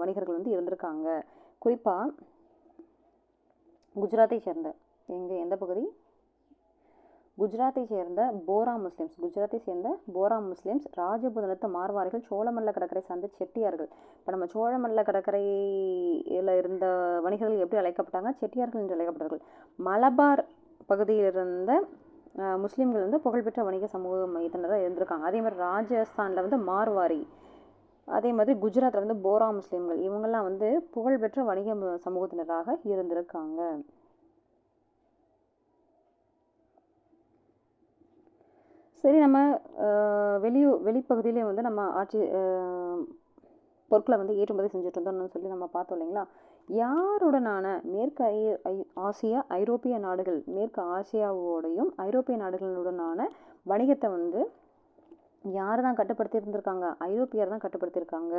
வணிகர்கள் வந்து இருந்திருக்காங்க. குறிப்பாக குஜராத்தை சேர்ந்த எந்த பகுதி? குஜராத்தை சேர்ந்த போரா முஸ்லிம்ஸ், ராஜபுதனத்து மார்வாரிகள், சோழமண்டல கடற்கரை சார்ந்த செட்டியார்கள். இப்போ நம்ம சோழமண்டல கடற்கரையில் இருந்த வணிகர்கள் எப்படி அழைக்கப்பட்டாங்க? செட்டியார்கள் என்று அழைக்கப்பட்டார்கள். மலபார் பகுதியில் இருந்த முஸ்லீம்கள் வந்து புகழ்பெற்ற வணிக சமூக மையத்தினராக இருந்திருக்காங்க. அதே மாதிரி ராஜஸ்தானில் வந்து மார்வாரி, அதே மாதிரி குஜராத்தில் வந்து போரா முஸ்லீம்கள், இவங்கெல்லாம் வந்து புகழ்பெற்ற வணிக சமூகத்தினராக இருந்திருக்காங்க. சரி, நம்ம வெளிப்பகுதியிலே வந்து நம்ம பொருட்களை வந்து ஏற்றுமதி செஞ்சுட்டு இருந்தோம்னு சொல்லி நம்ம பார்த்தோம் இல்லைங்களா. யாருடனான மேற்கு ஆசியா ஐரோப்பிய நாடுகள், மேற்கு ஆசியாவோடையும் ஐரோப்பிய நாடுகளுடனான வணிகத்தை வந்து யார் தான் கட்டுப்படுத்தி இருந்திருக்காங்க? ஐரோப்பியர் தான் கட்டுப்படுத்தியிருக்காங்க.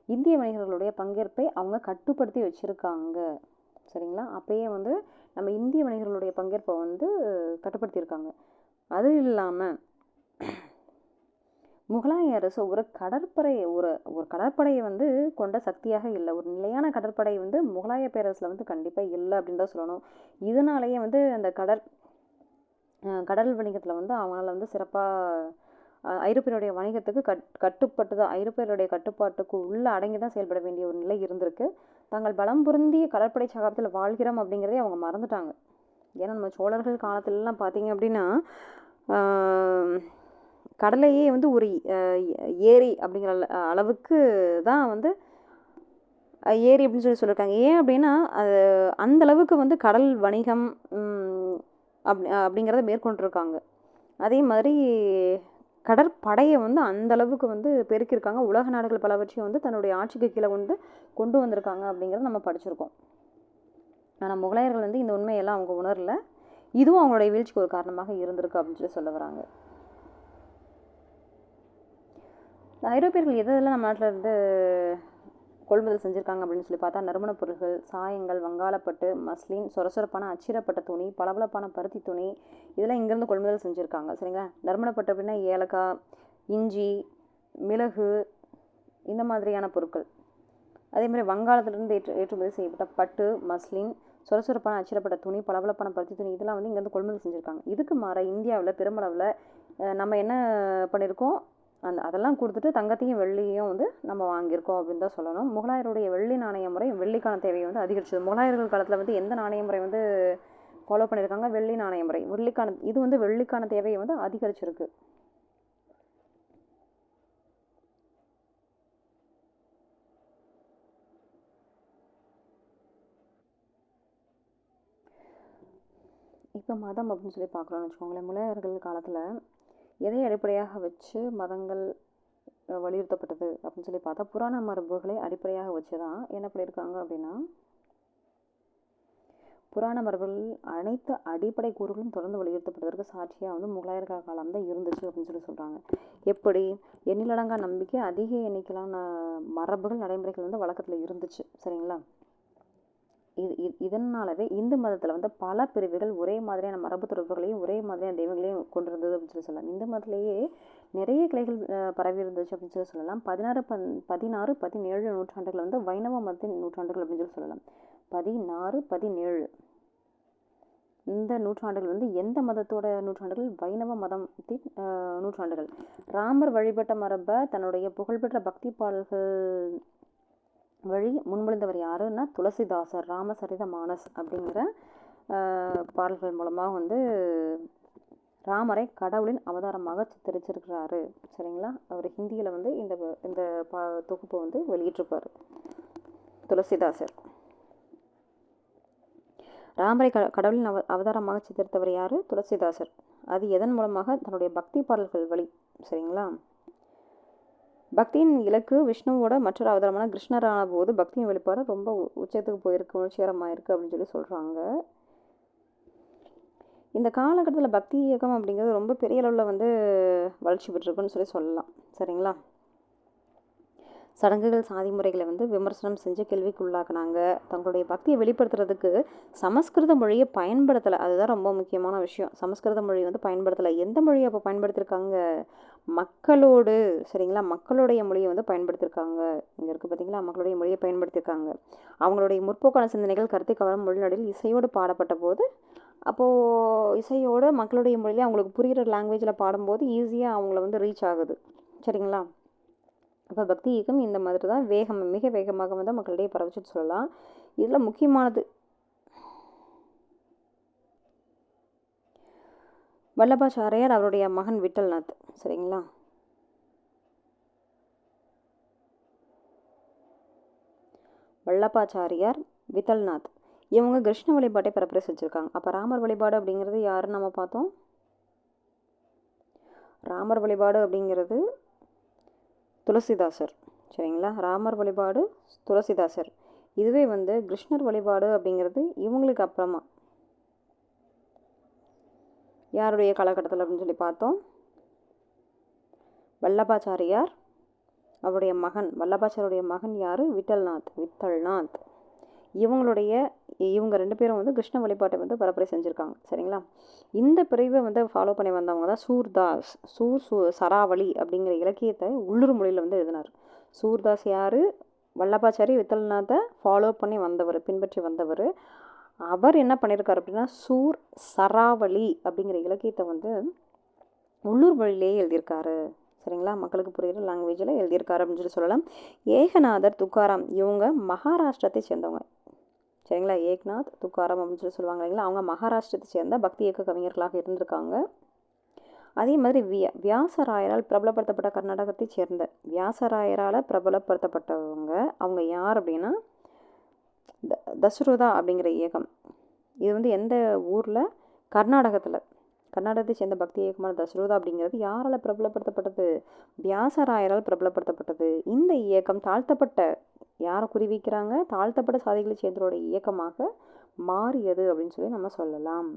இந்திய வணிகர்களுடைய பங்கேற்பை அவங்க கட்டுப்படுத்தி வச்சுருக்காங்க. சரிங்களா, அப்பயே வந்து நம்ம இந்திய வணிகர்களுடைய பங்கேற்பை வந்து கட்டுப்படுத்தியிருக்காங்க. அது இல்லாமல் முகலாய அரசு ஒரு கடற்படையை வந்து கொண்ட சக்தியாக இல்லை. ஒரு நிலையான கடற்படை வந்து முகலாய பேரரசில் வந்து கண்டிப்பாக இல்லை அப்படின்னு தான் சொல்லணும். இதனாலேயே வந்து அந்த கடல் வணிகத்தில் வந்து அவங்களால வந்து சிறப்பாக ஐரோப்பியருடைய வணிகத்துக்கு கட்டுப்பட்டு தான், ஐரோப்பியருடைய கட்டுப்பாட்டுக்கு உள்ளே அடங்கி தான் செயல்பட வேண்டிய ஒரு நிலை இருந்திருக்கு. தாங்கள் பலம் பொருந்திய கடற்படை சகாப்தத்தில் வாழ்கிறோம் அப்படிங்கிறதே அவங்க மறந்துட்டாங்க. ஏன்னா நம்ம சோழர்கள் காலத்துலலாம் பார்த்தீங்க அப்படின்னா கடலையே வந்து ஒரு ஏரி அப்படிங்கிற அளவுக்கு தான் வந்து ஏரி அப்படின்னு சொல்லியிருக்காங்க. ஏன் அப்படின்னா அது அந்தளவுக்கு வந்து கடல் வணிகம் அப்படிங்கிறத மேற்கொண்டிருக்காங்க. அதே மாதிரி கடற்படையை வந்து அந்தளவுக்கு வந்து பெருக்கியிருக்காங்க. உலக நாடுகள் பலவற்றையும் வந்து தன்னுடைய ஆட்சிக்கு கீழே வந்து கொண்டு வந்திருக்காங்க அப்படிங்கிறத நம்ம படிச்சிருக்கோம். ஆனால் முகலாயர்கள் வந்து இந்த உண்மையெல்லாம் அவங்க உணரல. இதுவும் அவங்களுடைய வீழ்ச்சிக்கு ஒரு காரணமாக இருந்திருக்கு அப்படின்னு சொல்ல வராங்க. ஐரோப்பியர்கள் எதெல்லாம் நம்ம நாட்டில் இருந்து கொள்முதல் செஞ்சுருக்காங்க அப்படின்னு சொல்லி பார்த்தா நறுமணப் பொருட்கள், சாயங்கள், வங்காளப்பட்டு, மஸ்லின், சொரசொரப்பான அச்சிடப்பட்ட துணி, பளபளப்பான பருத்தி துணி, இதெல்லாம் இங்கேருந்து கொள்முதல் செஞ்சுருக்காங்க. சரிங்களா, நறுமணப்பட்டு அப்படின்னா ஏலக்காய், இஞ்சி, மிளகு, இந்த மாதிரியான பொருட்கள். அதேமாதிரி வங்காளத்திலிருந்து ஏற்றுமதி செய்யப்பட்ட பட்டு, மஸ்லின், சொரசொரப்பான அச்சிடப்பட்ட துணி, பளபளப்பான பருத்தி துணி, இதெல்லாம் வந்து இங்கேருந்து கொள்முதல் செஞ்சுருக்காங்க. இதுக்கு மாற இந்தியாவில் பெருமளவில் நம்ம என்ன பண்ணியிருக்கோம்? அதெல்லாம் கொடுத்துட்டு தங்கத்தையும் வெள்ளியையும் வந்து நம்ம வாங்கியிருக்கோம் அப்படின்னு தான் சொல்லணும். முகலாயருடைய வெள்ளி நாணய முறை வெள்ளிக்கான தேவையை வந்து அதிகரிச்சது. முகலாயர்கள் காலத்தில் வந்து எந்த நாணய முறை வந்து ஃபாலோ பண்ணியிருக்காங்க? வெள்ளி நாணய முறை. இது வந்து வெள்ளிக்கான தேவையை வந்து அதிகரிச்சிருக்கு. இப்போ மதம் அப்படின்னு சொல்லி பார்க்குறோன்னு வச்சுக்கோங்களேன். முகலாயர்கள் காலத்தில் எதை அடிப்படையாக வச்சு மதங்கள் வலியுறுத்தப்பட்டது அப்படின்னு சொல்லி பார்த்தா புராண மரபுகளை அடிப்படையாக வச்சு தான் என்ன பண்ணியிருக்காங்க அப்படின்னா புராண மரபுகள் அனைத்து அடிப்படை கூறுகளும் தொடர்ந்து வலியுறுத்தப்படுவதற்கு சாட்சியாக வந்து முகலாயர் காலம் தான் இருந்துச்சு அப்படின்னு சொல்கிறாங்க. எப்படி எண்ணிலடங்கா நம்பிக்கை, அதிக எண்ணிக்கையிலான மரபுகள், நடைமுறைகள் வந்து வழக்கத்தில் இருந்துச்சு. சரிங்களா? இதனாலவே இந்து மதத்தில் வந்து பல பிரிவுகள் ஒரே மாதிரியான மரபு தொடர்புகளையும் ஒரே மாதிரியான தெய்வங்களையும் கொண்டிருந்தது அப்படின்னு சொல்லலாம். இந்து மதத்திலேயே நிறைய கிளைகள் பரவி இருந்துச்சு அப்படின்னு சொல்லலாம். 16-17 நூற்றாண்டுகள் வந்து வைணவ மதத்தின் நூற்றாண்டுகள் அப்படின்னு சொல்லலாம். 16-17 இந்த நூற்றாண்டுகள் வந்து எந்த மதத்தோட நூற்றாண்டுகள்? வைணவ மதத்தின் நூற்றாண்டுகள். ராமர் வழிபட்ட மரபை தன்னுடைய புகழ்பெற்ற பக்தி பாடல்கள் வழி முன்மொழிந்தவர் யாருன்னா துளசிதாசர். ராமசரித மானஸ் அப்படிங்கிற பாடல்கள் மூலமாக வந்து ராமரை கடவுளின் அவதாரமாக சித்தரிச்சிருக்கிறாரு. சரிங்களா? அவர் ஹிந்தியில் வந்து இந்த தொகுப்பை வந்து வெளியிட்டிருப்பார் துளசிதாசர். ராமரை கடவுளின் அவதாரமாக சித்தரித்தவர் யாரு? துளசிதாசர். அது எதன் மூலமாக? தன்னுடைய பக்தி பாடல்கள் வழி. சரிங்களா? பக்தியின் இலக்கு விஷ்ணுவோட மற்றொரு அவதாரமான கிருஷ்ணரான போது பக்தியின் வெளிப்பாடு ரொம்ப உச்சத்துக்கு போயிருக்கு, உணர்ச்சிகரமாயிருக்கு அப்படின்னு சொல்கிறாங்க. இந்த காலகட்டத்தில் பக்தி இயக்கம் அப்படிங்கிறது ரொம்ப பெரிய அளவில் வந்து வளர்ச்சி பெற்றிருக்குன்னு சொல்லலாம். சரிங்களா? சடங்குகள், சாதி முறைகளை வந்து விமர்சனம் செஞ்சு கேள்விக்குள்ளாக்குனாங்க. தங்களுடைய பக்தியை வெளிப்படுத்துறதுக்கு சமஸ்கிருத மொழியை பயன்படுத்தலை. அதுதான் ரொம்ப முக்கியமான விஷயம். சமஸ்கிருத மொழி வந்து பயன்படுத்தலை. எந்த மொழியை அப்போ பயன்படுத்தியிருக்காங்க? மக்களோடு. சரிங்களா? மக்களுடைய மொழியை வந்து பயன்படுத்தியிருக்காங்க. இங்கே இருக்குது பார்த்தீங்களா? மக்களுடைய மொழியை பயன்படுத்தியிருக்காங்க. அவங்களுடைய முற்போக்கான சிந்தனைகள், கருத்தை கவரும் மொழிநடையில் இசையோடு பாடப்பட்ட போது, அப்போது இசையோடு மக்களுடைய மொழியில் அவங்களுக்கு புரிகிற லாங்குவேஜில் பாடும்போது ஈஸியாக அவங்கள வந்து ரீச் ஆகுது. சரிங்களா? அப்போ பக்தி இயக்கம் இந்த மாதிரி தான் மிக வேகமாக வந்து மக்களிடையே பரவச்சுட்டு சொல்லலாம். இதில் முக்கியமானது வல்லபாச்சாரியார், அவருடைய மகன் விட்டல்நாத். சரிங்களா? வல்லபாச்சாரியார், விட்டல்நாத் இவங்க கிருஷ்ண வழிபாட்டை பரப்புரை செஞ்சுருக்காங்க. அப்போ ராமர் வழிபாடு அப்படிங்கிறது யாருன்னு நம்ம பார்த்தோம்? ராமர் வழிபாடு அப்படிங்கிறது துளசிதாசர். சரிங்களா? ராமர் வழிபாடு துளசிதாசர். இதுவே வந்து கிருஷ்ணர் வழிபாடு அப்படிங்கிறது இவங்களுக்கு அப்புறமா யாருடைய காலகட்டத்தில் அப்படின்னு சொல்லி பார்த்தோம்? வல்லபாச்சாரியார், அவருடைய மகன். வல்லபாச்சாரியுடைய மகன் யார்? விட்டல்நாத். இவங்க 2 பேரும் வந்து கிருஷ்ண வழிபாட்டை வந்து பரப்புரை செஞ்சுருக்காங்க. சரிங்களா? இந்த பிரிவை வந்து ஃபாலோ பண்ணி வந்தவங்க தான் சூர்தாஸ். சராவளி அப்படிங்கிற இலக்கியத்தை உள்ளூர் மொழியில் வந்து எழுதினார். சூர்தாஸ் யார்? வல்லபாச்சாரி விட்டல்நாத்தை ஃபாலோ பண்ணி வந்தவர், பின்பற்றி வந்தவர். அவர் என்ன பண்ணியிருக்காரு அப்படின்னா சராவளி அப்படிங்கிற இலக்கியத்தை வந்து உள்ளூர் மொழியிலேயே எழுதியிருக்காரு. சரிங்களா? மக்களுக்கு புரிகிற லாங்குவேஜில் எழுதியிருக்காரு அப்படின்னு சொல்லலாம். ஏகநாதர், துக்காராம் இவங்க மகாராஷ்டிரத்தை சேர்ந்தவங்க. சரிங்களா? ஏக்நாத், துக்காராம் அப்படின்னு சொல்லுவாங்க இல்லைங்களா? அவங்க மகாராஷ்டிரத்தை சேர்ந்த பக்தி இயக்க கவிஞர்களாக இருந்திருக்காங்க. அதே மாதிரி வியாசராயரால் பிரபலப்படுத்தப்பட்ட கர்நாடகத்தை சேர்ந்த வியாசராயரால் பிரபலப்படுத்தப்பட்டவங்க அவங்க யார் அப்படின்னா தசரோதா அப்படிங்கிற இயக்கம். இது வந்து எந்த ஊரில்? கர்நாடகத்தை சேர்ந்த பக்தி இயக்கமான தசரோதா அப்படிங்கிறது யாரால் பிரபலப்படுத்தப்பட்டது? வியாசராயரால் பிரபலப்படுத்தப்பட்டது. இந்த இயக்கம் யாரை குறிவிக்கிறாங்க? தாழ்த்தப்பட்ட சாதிகளை சேர்ந்தோட இயக்கமாக மாறியது அப்படின்னு சொல்லி நம்ம சொல்லலாம்.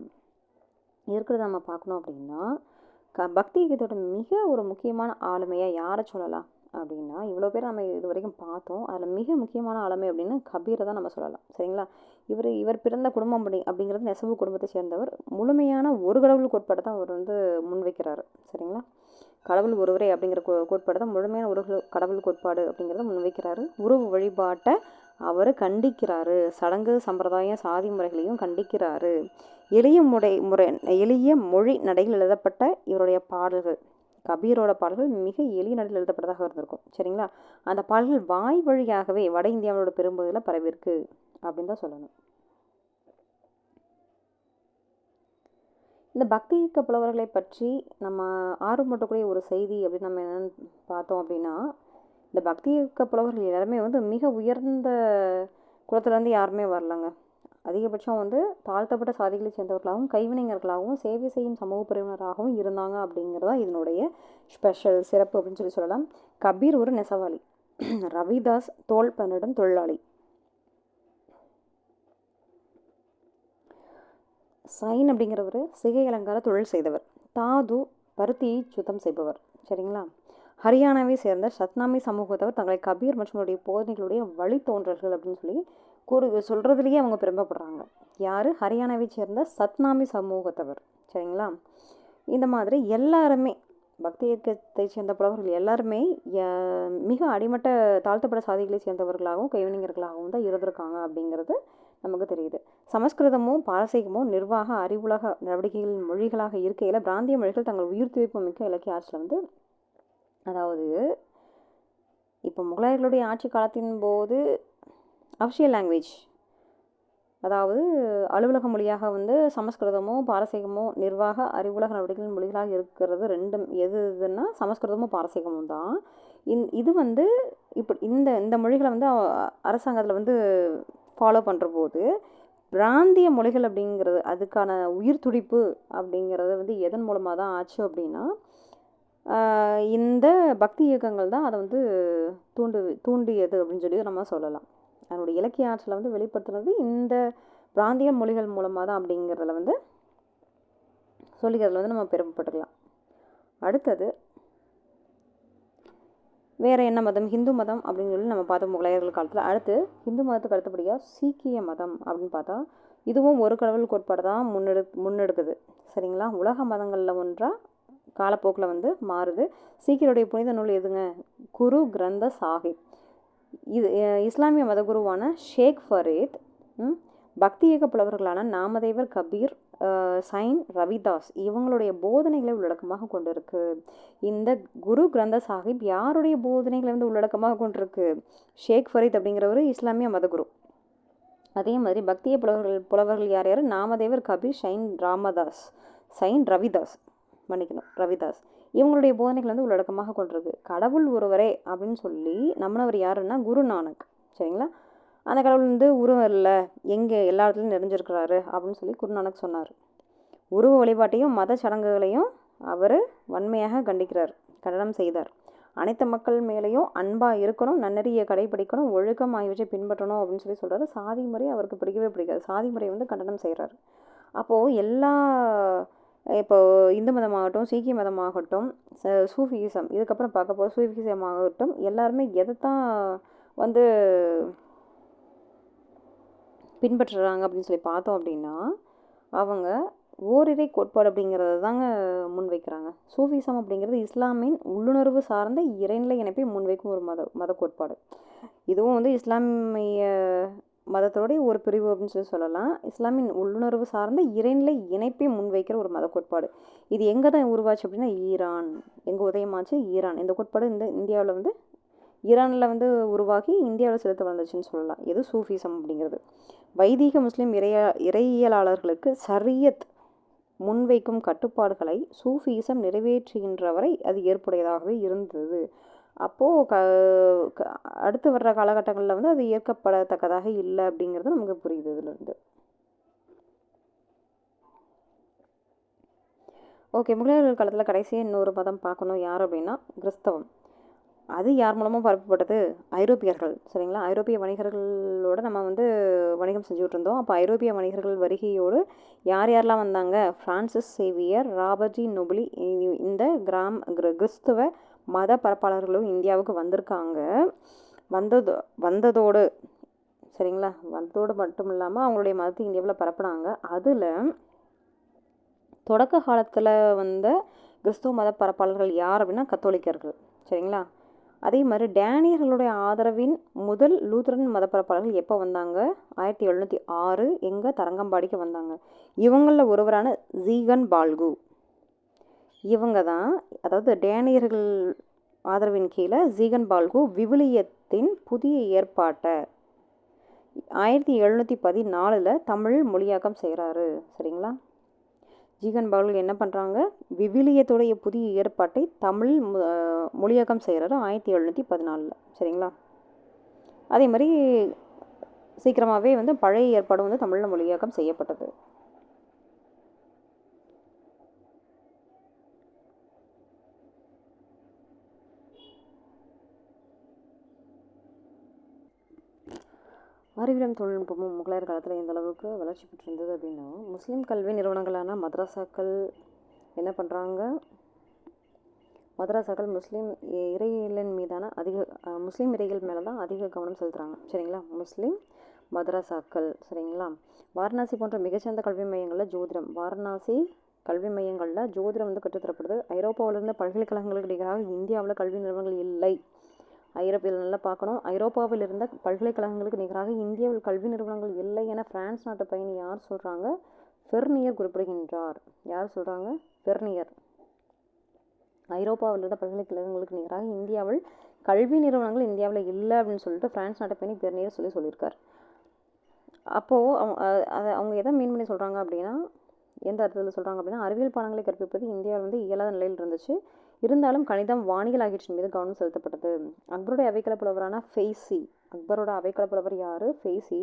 இருக்கிறத நம்ம பார்க்கணும் அப்படின்னா பக்தி இயக்கத்தோட மிக ஒரு முக்கியமான ஆளுமையாக யாரை சொல்லலாம் அப்படின்னா, இவ்வளோ பேர் நம்ம இது வரைக்கும் பார்த்தோம். அதில் மிக முக்கியமான ஆளுமை அப்படின்னு கபீரை தான் நம்ம சொல்லலாம். சரிங்களா? இவர் பிறந்த குடும்பம் அப்படிங்கிறது நெசவு குடும்பத்தை சேர்ந்தவர். முழுமையான ஒரு கடவுள் கோட்பாட்டை தான் அவர் வந்து முன்வைக்கிறாரு. சரிங்களா? கடவுள் ஒருவரே அப்படிங்கிற கோட்பாடு தான் முழுமையான ஒரு கடவுள் கோட்பாடு அப்படிங்கிறத முன்வைக்கிறாரு. உருவ வழிபாட்டை அவர் கண்டிக்கிறாரு. சடங்கு, சம்பிரதாயம், சாதி முறைகளையும் கண்டிக்கிறாரு. எளிய மொழி நடையில் எழுதப்பட்ட இவருடைய பாடல்கள், கபீரோட பாடல்கள் மிக எளிய நடையில் எழுதப்பட்டதாக இருந்திருக்கும். சரிங்களா? அந்த பாடல்கள் வாய் வழியாகவே வட இந்தியாவோட பெரும்பகுதியில் பரவிருக்கு அப்படின்னு தான் சொல்லணும். இந்த பக்தி இயக்க புலவர்களை பற்றி நம்ம ஆர்வமூட்டக்கூடிய ஒரு செய்தி அப்படின்னு நம்ம என்னென்னு பார்த்தோம் அப்படின்னா, இந்த பக்தி இயக்க புலவர்கள் எல்லாருமே வந்து மிக உயர்ந்த குலத்துலேருந்து யாருமே வரலங்க. அதிகபட்சம் வந்து தாழ்த்தப்பட்ட சாதிகளை சேர்ந்தவர்களாகவும் கைவினைஞர்களாகவும் சேவை செய்யும் சமூக பிரிவினராகவும் இருந்தாங்க அப்படிங்கிறதா இதனுடைய ஸ்பெஷல் சிறப்பு அப்படின்னு சொல்லலாம். கபீர் ஒரு நெசவாளி, ரவிதாஸ் தோல் பன்னிடும் தொழிலாளி. சைன் அப்படிங்கிறவர் சிகை அலங்கார தொழில் செய்தவர். தாது பருத்தியை சுத்தம் செய்பவர். சரிங்களா. ஹரியானாவை சேர்ந்த சத்னாமி சமூகத்தவர் தங்களை கபீர் மற்றும் அவருடைய போதனைகளுடைய வழித்தோன்றல்கள் அப்படின்னு சொல்லி சொல்கிறதுலேயே அவங்க பெருமைப்படுறாங்க. யார்? ஹரியானாவை சேர்ந்த சத்னாமி சமூகத்தவர். சரிங்களா. இந்த மாதிரி எல்லாருமே பக்தி இயக்கத்தை சேர்ந்த புலவர்கள் எல்லாருமே மிக அடிமட்ட தாழ்த்தப்பட்ட சாதிகளை சேர்ந்தவர்களாகவும் கைவினைஞர்களாகவும் தான் இருந்திருக்காங்க அப்படிங்கிறது நமக்கு தெரியுது. சமஸ்கிருதமும் பாரசீகமும் நிர்வாக அறிவுலக நடவடிக்கைகளின் மொழிகளாக இருக்கையில் பிராந்திய மொழிகள் தங்கள் உயிர் துய்ப்பு மிக்க இலக்கிய ஆட்சியில் வந்து, அதாவது இப்போ முகலாயர்களுடைய ஆட்சி காலத்தின் போது அஃபிஷியல் லாங்குவேஜ், அதாவது அலுவலக மொழியாக வந்து சமஸ்கிருதமோ பாரசீகமோ நிர்வாக அறிவுலக நடவடிக்கைகளின் மொழிகளாக இருக்கிறது ரெண்டும் எதுன்னா சமஸ்கிருதமும் பாரசீகமும் தான். இது வந்து இப்போ இந்த மொழிகளை வந்து அரசாங்கத்தில் வந்து ஃபாலோ பண்ணுற போது பிராந்திய மொழிகள் அப்படிங்கிறது அதுக்கான உயிர் துடிப்பு அப்படிங்கிறது வந்து எதன் மூலமாக தான் ஆச்சு அப்படின்னா இந்த பக்தி இயக்கங்கள் தான் அதை வந்து தூண்டியது அப்படின்னு சொல்லி நம்ம சொல்லலாம். அதனுடைய இலக்கிய ஆற்றலை வந்து வெளிப்படுத்துனது இந்த பிராந்திய மொழிகள் மூலமாக தான் அப்படிங்கிறதுல வந்து சொல்லிக்கிறதுல வந்து நம்ம பெருமைப்பட்டுக்கலாம். அடுத்தது வேறு என்ன மதம்? ஹிந்து மதம் அப்படின்னு சொல்லி நம்ம பார்த்தோம் முகலாயர்கள் காலத்தில். அடுத்து ஹிந்து மதத்துக்கு அடுத்தபடியாக சீக்கிய மதம் அப்படின்னு பார்த்தா இதுவும் ஒரு கடவுள் கோட்பாடு தான் முன்னெடுக்குது. சரிங்களா. உலக மதங்களில் ஒன்றாக காலப்போக்கில் வந்து மாறுது. சீக்கியருடைய புனித நூல் எதுங்க? குரு கிரந்த சாஹிப். இது இஸ்லாமிய மதகுருவான ஷேக் ஃபரீத், பக்தி இயக்க புலவர்களான நாமதேவர் கபீர், சைன் ரவிதாஸ் இவங்களுடைய போதனைகளை உள்ளடக்கமாக கொண்டிருக்கு. இந்த குரு கிரந்த சாஹிப் யாருடைய போதனைகளை வந்து உள்ளடக்கமாக கொண்டிருக்கு? ஷேக் ஃபரீத் அப்படிங்கிறவர் இஸ்லாமிய மதகுரு. அதே மாதிரி பக்திய புலவர்கள் யார் யார்? நாமதேவர் கபீர், சைன் ரவிதாஸ் ரவிதாஸ் இவங்களுடைய போதனைகள் வந்து உள்ளடக்கமாக கொண்டிருக்கு. கடவுள் ஒருவரே அப்படின்னு சொல்லி நம்மளவர் யாருன்னா குரு நானக். சரிங்களா. அந்த கடவுள் வந்து உருவம் இல்லை, எங்கே எல்லா இடத்துலையும் நிறைஞ்சிருக்கிறாரு அப்படின்னு சொல்லி குரு நானக் சொன்னார். உருவ வழிபாட்டையும் மத சடங்குகளையும் அவர் வன்மையாக கண்டனம் செய்தார். அனைத்து மக்கள் மேலேயும் அன்பாக இருக்கணும், நன்னெறியை கடைபிடிக்கணும், ஒழுக்கம் ஆகியவற்றை பின்பற்றணும் அப்படின்னு சொல்லி சொல்கிறாரு. சாதி முறை அவருக்கு பிடிக்கவே பிடிக்காது. சாதி முறை வந்து கண்டனம் செய்கிறாரு. அப்போது இப்போ இந்து மதமாகட்டும், சீக்கிய மதமாகட்டும், சூஃபிசம், இதுக்கப்புறம் பார்க்க போது சூஃபிசம் ஆகட்டும், எல்லாருமே எதைத்தான் வந்து பின்பற்றுறாங்க அப்படின்னு சொல்லி பார்த்தோம் அப்படின்னா அவங்க ஓரிரை கோட்பாடு அப்படிங்கிறத தாங்க முன்வைக்கிறாங்க. சூஃபிசம் அப்படிங்கிறது இஸ்லாமின் உள்ளுணர்வு சார்ந்த இறைநிலை இணைப்பை முன்வைக்கும் ஒரு மத கோட்பாடு. இதுவும் வந்து இஸ்லாமிய மதத்தோடைய ஒரு பிரிவு அப்படின்னு சொல்லலாம். இஸ்லாமின் உள்ளுணர்வு சார்ந்த இறைநிலை இணைப்பை முன்வைக்கிற ஒரு மத கோட்பாடு. இது எங்கே தான் உருவாச்சு அப்படின்னா ஈரான். எங்கே உதயமாச்சு? ஈரான். இந்த கோட்பாடு இந்தியாவில் வந்து ஈரானில் வந்து உருவாகி இந்தியாவில் செலுத்த வந்துச்சுன்னு சொல்லலாம். இது சூஃபிசம் அப்படிங்கிறது. வைதீக முஸ்லீம் இறையியலாளர்களுக்கு ஷரியத் முன்வைக்கும் கட்டுப்பாடுகளை சூஃபிசம் நிறைவேற்றுகின்ற வரை அது ஏற்புடையதாகவே இருந்தது. அப்போது அடுத்து வர்ற காலகட்டங்களில் வந்து அது ஏற்கப்படத்தக்கதாக இல்லை அப்படிங்கிறது நமக்கு புரியுது இதுலேருந்து. ஓகே. முகலாயர்கள் காலத்தில் கடைசியாக இன்னொரு மதம் பார்க்கணும். யார் அப்படின்னா கிறிஸ்தவம். அது யார் மூலமாக பரப்பப்பட்டது? ஐரோப்பியர்கள். சரிங்களா. ஐரோப்பிய வணிகர்களோடு நம்ம வந்து வணிகம் செஞ்சுக்கிட்டு இருந்தோம். அப்போ ஐரோப்பிய வணிகர்கள் வருகையோடு யார் யாரெல்லாம் வந்தாங்க? Francis Xavier, Robert de Nobili, இந்த கிறிஸ்துவ மத பரப்பாளர்களும் இந்தியாவுக்கு வந்திருக்காங்க. வந்ததோடு சரிங்களா, வந்ததோடு மட்டும் இல்லாமல் அவங்களுடைய மதத்தை இந்தியாவில் பரப்புனாங்க. அதில் தொடக்க காலத்தில் வந்த கிறிஸ்துவ மத பரப்பாளர்கள் யார் அப்படின்னா கத்தோலிக்கர்கள். சரிங்களா. அதே மாதிரி டேனியர்களுடைய ஆதரவின் முதல் லூத்தரன் மத பரப்பாளர்கள் எப்போ வந்தாங்க? 1706 எங்கே? தரங்கம்பாடிக்கு வந்தாங்க. இவங்களில் ஒருவரான ஜீகன் பால்கு. இவங்க தான், அதாவது டேனியர்கள் ஆதரவின் கீழே ஜீகன் பால்கு விவிலியத்தின் புதிய ஏற்பாட்டை 1714 தமிழ் மொழியாக்கம் செய்கிறாரு. சரிங்களா. ஜீகன் பால்கு என்ன பண்ணுறாங்க? விவிலியத்துடைய புதிய ஏற்பாட்டை தமிழ் மொழியாக்கம் செய்கிறாரு 1714. சரிங்களா. அதே மாதிரி சீக்கிரமாகவே வந்து பழைய ஏற்பாடு வந்து தமிழில் மொழியாக்கம் செய்யப்பட்டது. அறிவியலும் தொழில்நுட்பமும் முகலாயர் காலத்தில் எந்த அளவுக்கு வளர்ச்சி பெற்றிருந்தது அப்படின்னா, முஸ்லீம் கல்வி நிறுவனங்களான மதரசாக்கள் என்ன பண்ணுறாங்க, மதரசாக்கள் முஸ்லீம் இறையியலின் மீதான முஸ்லீம் இறையியல் மேலே தான் அதிக கவனம் செலுத்துகிறாங்க. சரிங்களா, முஸ்லீம் மதரசாக்கள். சரிங்களா, வாரணாசி போன்ற மிகச்சிறந்த கல்வி மையங்களில் ஜோதிடம், வாரணாசி கல்வி மையங்களில் ஜோதிடம் வந்து கற்றுத்தரப்படுது. ஐரோப்பாவிலிருந்து பல்கலைக்கழகங்களுக்கு நிகராக இந்தியாவில் கல்வி நிறுவனங்கள் இல்லை. ஐரோப்பியில் நல்லா பார்க்கணும், ஐரோப்பாவில் இருந்த பல்கலைக்கழகங்களுக்கு நிகராக இந்தியாவில் கல்வி நிறுவனங்கள் இல்லை என பிரான்ஸ் நாட்டு பயணி யார் சொல்கிறாங்க, ஃபெர்னியர் குறிப்பிடுகின்றார். யார் சொல்கிறாங்க, ஃபெர்னியர். ஐரோப்பாவில் இருந்த பல்கலைக்கழகங்களுக்கு நிகராக இந்தியாவில் கல்வி நிறுவனங்கள் இந்தியாவில் இல்லை அப்படின்னு சொல்லிட்டு பிரான்ஸ் நாட்டு பயணி ஃபெர்னியர் சொல்லியிருக்கார். அப்போது அவங்க எதை மீன் பண்ணி சொல்கிறாங்க அப்படின்னா, எந்த அர்த்தத்தில் சொல்கிறாங்க அப்படின்னா, அறிவியல் பாடங்களை கற்பிப்பது இந்தியாவில் வந்து இயலாத நிலையில் இருந்துச்சு, இருந்தாலும் கணிதம், வானியல் ஆகியவற்றின் மீது கவனம் செலுத்தப்பட்டது. அக்பருடைய அவைக்கள புலவரான ஃபெய்சி, அக்பரோட அவைக்கள புலவர் யார், ஃபெய்சி,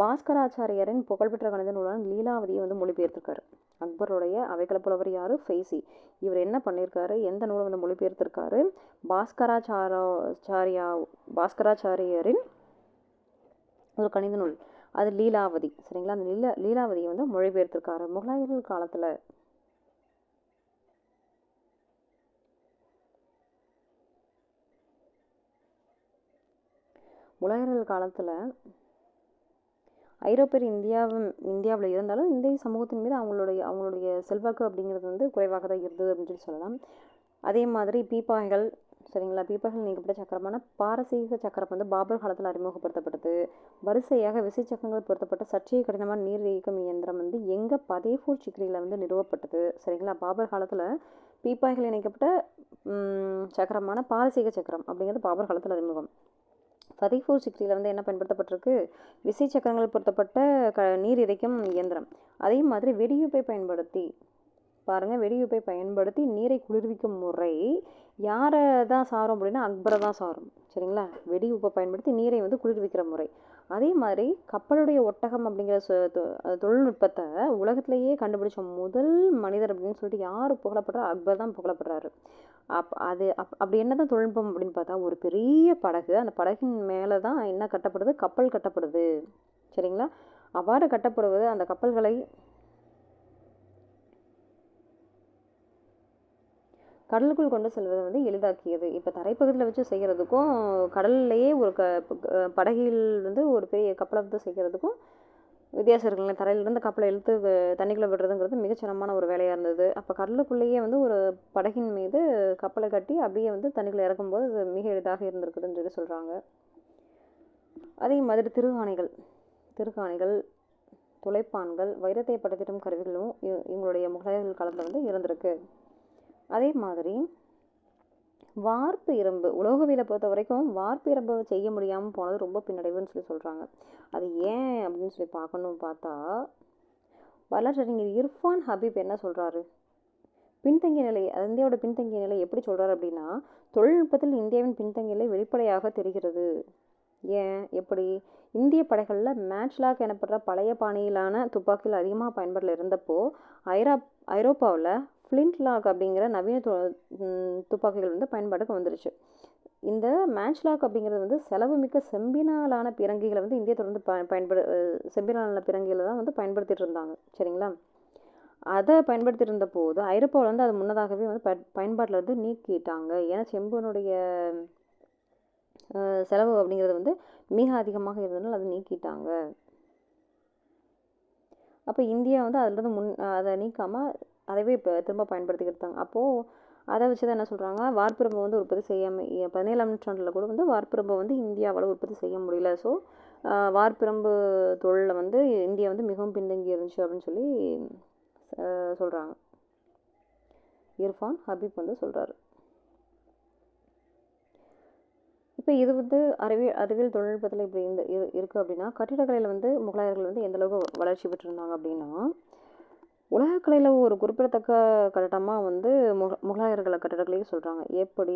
பாஸ்கராச்சாரியரின் புகழ்பெற்ற கணித நூலான லீலாவதியை வந்து மொழிபெயர்த்திருக்காரு. அக்பருடைய அவைக்கள புலவர் யார், ஃபெய்சி. இவர் என்ன பண்ணியிருக்காரு, எந்த நூலை வந்து மொழிபெயர்த்திருக்காரு, பாஸ்கராச்சாரியரின் ஒரு கணித நூல், அது லீலாவதி. சரிங்களா, அந்த லீலாவதியை வந்து மொழிபெயர்த்திருக்காரு. முகலாயர்கள் காலத்தில் ஐரோப்பியர் இந்தியாவில் இருந்தாலும் இந்திய சமூகத்தின் மீது அவங்களுடைய செல்வாக்கு அப்படிங்கிறது வந்து குறைவாக தான் இருந்தது அப்படின்னு சொல்லி சொல்லலாம். அதே மாதிரி பீப்பாய்கள், சரிங்களா, பீப்பாய்கள் நீக்கப்பட்ட சக்கரமான பாரசீக சக்கரம் வந்து பாபர் காலத்தில் அறிமுகப்படுத்தப்பட்டது. வரிசையாக விசை சக்கரங்கள் பொருத்தப்பட்ட சற்றே கடினமான நீர் இயக்கம் இயந்திரம் வந்து எங்கே, பதேபூர் சிக்ரியில் வந்து நிறுவப்பட்டது. சரிங்களா, பாபர் காலத்தில் பீப்பாய்கள் இணைக்கப்பட்ட சக்கரமான பாரசீக சக்கரம் அப்படிங்கிறது பாபர் காலத்தில் அறிமுகம். ஃபதேபூர் சிக்ரியில் வந்து என்ன பயன்படுத்தப்பட்டிருக்கு, விசை சக்கரங்கள் பொருத்தப்பட்ட நீர் இறைக்கும் இயந்திரம். அதே மாதிரி வெடியுப்பை பயன்படுத்தி பாருங்கள், வெடியுப்பை பயன்படுத்தி நீரை குளிர்விக்கும் முறை யாரை தான் சாரும் அப்படின்னா அக்பரை தான் சாரும். சரிங்களா, வெடியுப்பை பயன்படுத்தி நீரை வந்து குளிர்விக்கிற முறை. அதே மாதிரி கப்பலுடைய ஒட்டகம் அப்படிங்கிற தொழில்நுட்பத்தை உலகத்திலேயே கண்டுபிடிச்ச முதல் மனிதர் அப்படின்னு சொல்லிட்டு யார் புகழப்படுறா, அக்பர் தான் புகழப்படுறாரு. அப்படி என்ன தான் தொழில்நுட்பம் அப்படின்னு பார்த்தா, ஒரு பெரிய படகு, அந்த படகின் மேலே தான் என்ன கட்டப்படுது, கப்பல் கட்டப்படுது. சரிங்களா, அவ்வாறு கட்டப்படுவது அந்த கப்பல்களை கடலுக்குள் கொண்டு செல்வதை வந்து எளிதாக்கியது. இப்போ தரைப்பகுதியில் வச்சு செய்கிறதுக்கும் கடல்லையே ஒரு படகில் வந்து ஒரு பெரிய கப்பலை வந்து செய்கிறதுக்கும் வித்தியாசம் இருக்குங்களா. தரையிலிருந்து கப்பலை இழுத்து தண்ணிக்குள்ளே விடுறதுங்கிறது மிகச்சிரமமான ஒரு வேலையாக இருந்தது. அப்போ கடலுக்குள்ளேயே வந்து ஒரு படகின் மீது கப்பலை கட்டி அப்படியே வந்து தண்ணிக்குள்ளே இறக்கும்போது அது மிக எளிதாக இருந்திருக்குதுன்னு சொல்லி சொல்கிறாங்க. அதே மாதிரி திருகாணிகள், துளைப்பான்கள், வைரத்தை படத்திடும் கருவிகளும் இவங்களுடைய முகலாயர்கள் காலத்தில் வந்து இருந்திருக்கு. அதே மாதிரி வார்ப்பு இரும்பு, உலோகவியலை பொறுத்த வரைக்கும் வார்ப்பு இரும்பு செய்ய முடியாமல் போனது ரொம்ப பின்னடைவுன்னு சொல்லி சொல்கிறாங்க. அது ஏன் அப்படின்னு சொல்லி பார்த்தா, வரலாற்றறிஞர் இர்ஃபான் ஹபீப் என்ன சொல்கிறாரு, பின்தங்கிய நிலை, இந்தியாவோட பின்தங்கிய நிலை எப்படி சொல்கிறார் அப்படின்னா, தொழில்நுட்பத்தில் இந்தியாவின் பின்தங்கிய நிலை வெளிப்படையாக தெரிகிறது. ஏன், எப்படி, இந்திய படைகளில் மேட்ச்லாக் எனப்படுற பழைய பாணியிலான துப்பாக்கிகள் அதிகமாக பயன்பாட்டில் இருந்தப்போ ஐரோப்பாவில் ஃப்ளிண்ட் லாக் அப்படிங்கிற நவீன துப்பாக்கிகள் வந்து பயன்பாட்டுக்கு வந்துருச்சு. இந்த மேட்ச்லாக் அப்படிங்கிறது வந்து செலவுமிக்க செம்பினாலான பிறங்கிகளை வந்து இந்தியா தொடர்ந்து செம்பினாலான பிறங்கிகளை தான் வந்து பயன்படுத்திட்டு இருந்தாங்க. சரிங்களா, அதை பயன்படுத்திட்டு இருந்த போது ஐரோப்பாவில் வந்து அது முன்னதாகவே வந்து பயன்பாட்டில் வந்து நீக்கிட்டாங்க. ஏன்னா செம்பினுடைய செலவு அப்படிங்கிறது வந்து மிக அதிகமாக இருந்ததுனால அதை நீக்கிட்டாங்க. அப்போ இந்தியா வந்து அதிலிருந்து அதை நீக்காமல் அதவே இப்போ திரும்ப பயன்படுத்திக்கிட்டாங்க. அப்போது அதை வச்சு தான் என்ன சொல்கிறாங்க, வார்ப்பிரும்பை வந்து உற்பத்தி செய்யாமல் 17ஆம் நூற்றாண்டில் கூட வந்து வார்ப்பிரும்பை வந்து இந்தியாவால் உற்பத்தி செய்ய முடியல. ஸோ வார்ப்பிரும்பு தொழிலில் வந்து இந்தியா வந்து மிகவும் பின்தங்கி இருந்துச்சு அப்படின்னு சொல்லி சொல்கிறாங்க. இர்ஃபான் ஹபீப் வந்து சொல்கிறாரு. இப்போ இது வந்து அறிவியல் தொழில்நுட்பத்தில் இப்படி இருக்குது அப்படின்னா, கட்டிடக்கலையில் வந்து முகலாயர்கள் வந்து எந்தளவுக்கு வளர்ச்சி பெற்றிருந்தாங்க அப்படின்னா, உலகக்கலையில் ஒரு குறிப்பிடத்தக்க கட்டடமாக வந்து முகலாயர்களை கட்டிடக்கலையை சொல்கிறாங்க. எப்படி,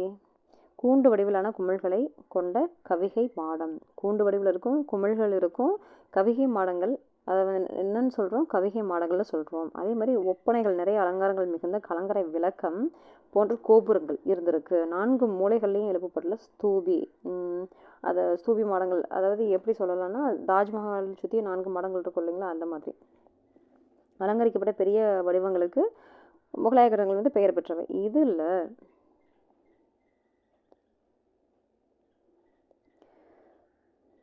கூண்டு வடிவிலான குமிழ்களை கொண்ட கவிகை மாடம். கூண்டு வடிவில் இருக்கும், குமிழ்கள் இருக்கும், கவிகை மாடங்கள் அதை என்னன்னு சொல்கிறோம், கவிகை மாடங்கள்னு சொல்கிறோம். அதே மாதிரி ஒப்பனைகள், நிறைய அலங்காரங்கள் மிகுந்த கலங்கரை விளக்கம் போன்ற கோபுரங்கள் இருந்திருக்கு. 4 மூலைகள்லையும் எழுப்பப்பட்டுள்ள ஸ்தூபி, அதை ஸ்தூபி மாடங்கள், அதாவது எப்படி சொல்லலாம்னா தாஜ்மஹால் சுற்றி 4 மாடங்கள் இருக்கும் இல்லைங்களா, அந்த மாதிரி அலங்கரிக்கப்பட்ட பெரிய வடிவங்களுக்கு முகலாய கட்டடங்கள் வந்து பெயர் பெற்றவை. இதில்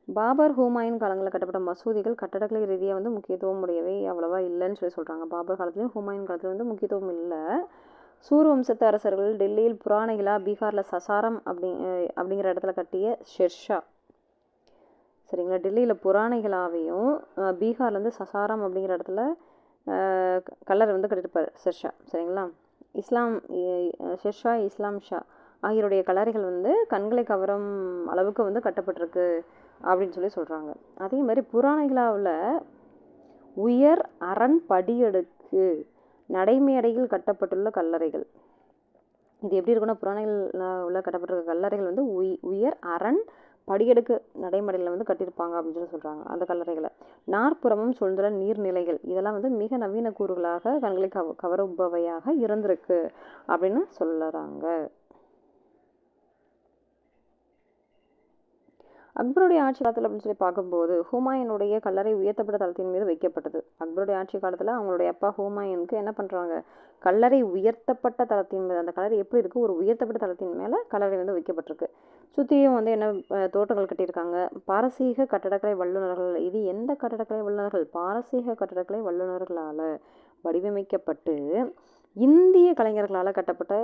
பாபர், ஹுமாயூன் காலங்களில் கட்டப்பட்ட மசூதிகள் கட்டடக்கலை ரீதியாக வந்து முக்கியத்துவம் உடையவை அவ்வளவா இல்லைன்னு சொல்கிறாங்க. பாபர் காலத்துலேயும் ஹுமாயூன் காலத்துலையும் வந்து முக்கியத்துவம் இல்லை. சூர் வம்சத்து அரசர்கள் டெல்லியில் புராணிகளா, பீகாரில் சசாரம் அப்படிங்கிற இடத்துல கட்டிய ஷெர்ஷா, சரிங்களா, டெல்லியில் புராணிகளாவையும் பீகார்லேருந்து சசாரம் அப்படிங்கிற இடத்துல கல்லறை வந்து கட்டியிருப்பார் ஷெர்ஷா, சரிங்களா. ஷெர்ஷா, இஸ்லாம் ஷா ஆகியோருடைய கல்லறைகள் வந்து கண்களை கவரும் அளவுக்கு வந்து கட்டப்பட்டிருக்கு அப்படின்னு சொல்கிறாங்க. அதே மாதிரி புராணிகளாவில் உயர் அரண் படியடுக்கு நடைமேடையில் கட்டப்பட்டுள்ள கல்லறைகள், இது எப்படி இருக்குன்னா, புராணிகளில் கட்டப்பட்டிருக்க கல்லறைகள் வந்து உயர் அரண் படியடுக்கு நடைமுறையில் வந்து கட்டியிருப்பாங்க அப்படின்னு சொல்கிறாங்க. அந்த கல்லறைகளை நாற்புறமும் சூழ்ந்துள்ள நீர்நிலைகள், இதெல்லாம் வந்து மிக நவீன கூறுகளாக கண்களை கவருபவையாக இருந்திருக்கு அப்படின்னு சொல்லுறாங்க. அக்பருடைய ஆட்சி காலத்தில் அப்படின்னு பார்க்கும்போது ஹுமாயூனுடைய கல்லறை உயர்த்தப்பட்ட தளத்தின் மீது வைக்கப்பட்டது. அக்பருடைய ஆட்சி காலத்தில் அவங்களுடைய அப்பா ஹுமாயூனுக்கு என்ன பண்ணுறாங்க, கல்லறை உயர்த்தப்பட்ட தளத்தின் மீது, அந்த கல்லறை எப்படி இருக்குது, ஒரு உயர்த்தப்பட்ட தளத்தின் மேலே கல்லறை வந்து வைக்கப்பட்டிருக்கு. சுற்றியும் வந்து என்ன தோட்டங்கள் கட்டியிருக்காங்க. பாரசீக கட்டடக்கலை வல்லுநர்கள், இது எந்த கட்டடக்கலை வல்லுநர்கள், பாரசீக கட்டடக்கலை வல்லுநர்களால் வடிவமைக்கப்பட்டு இந்திய கலைஞர்களால் கட்டப்பட்ட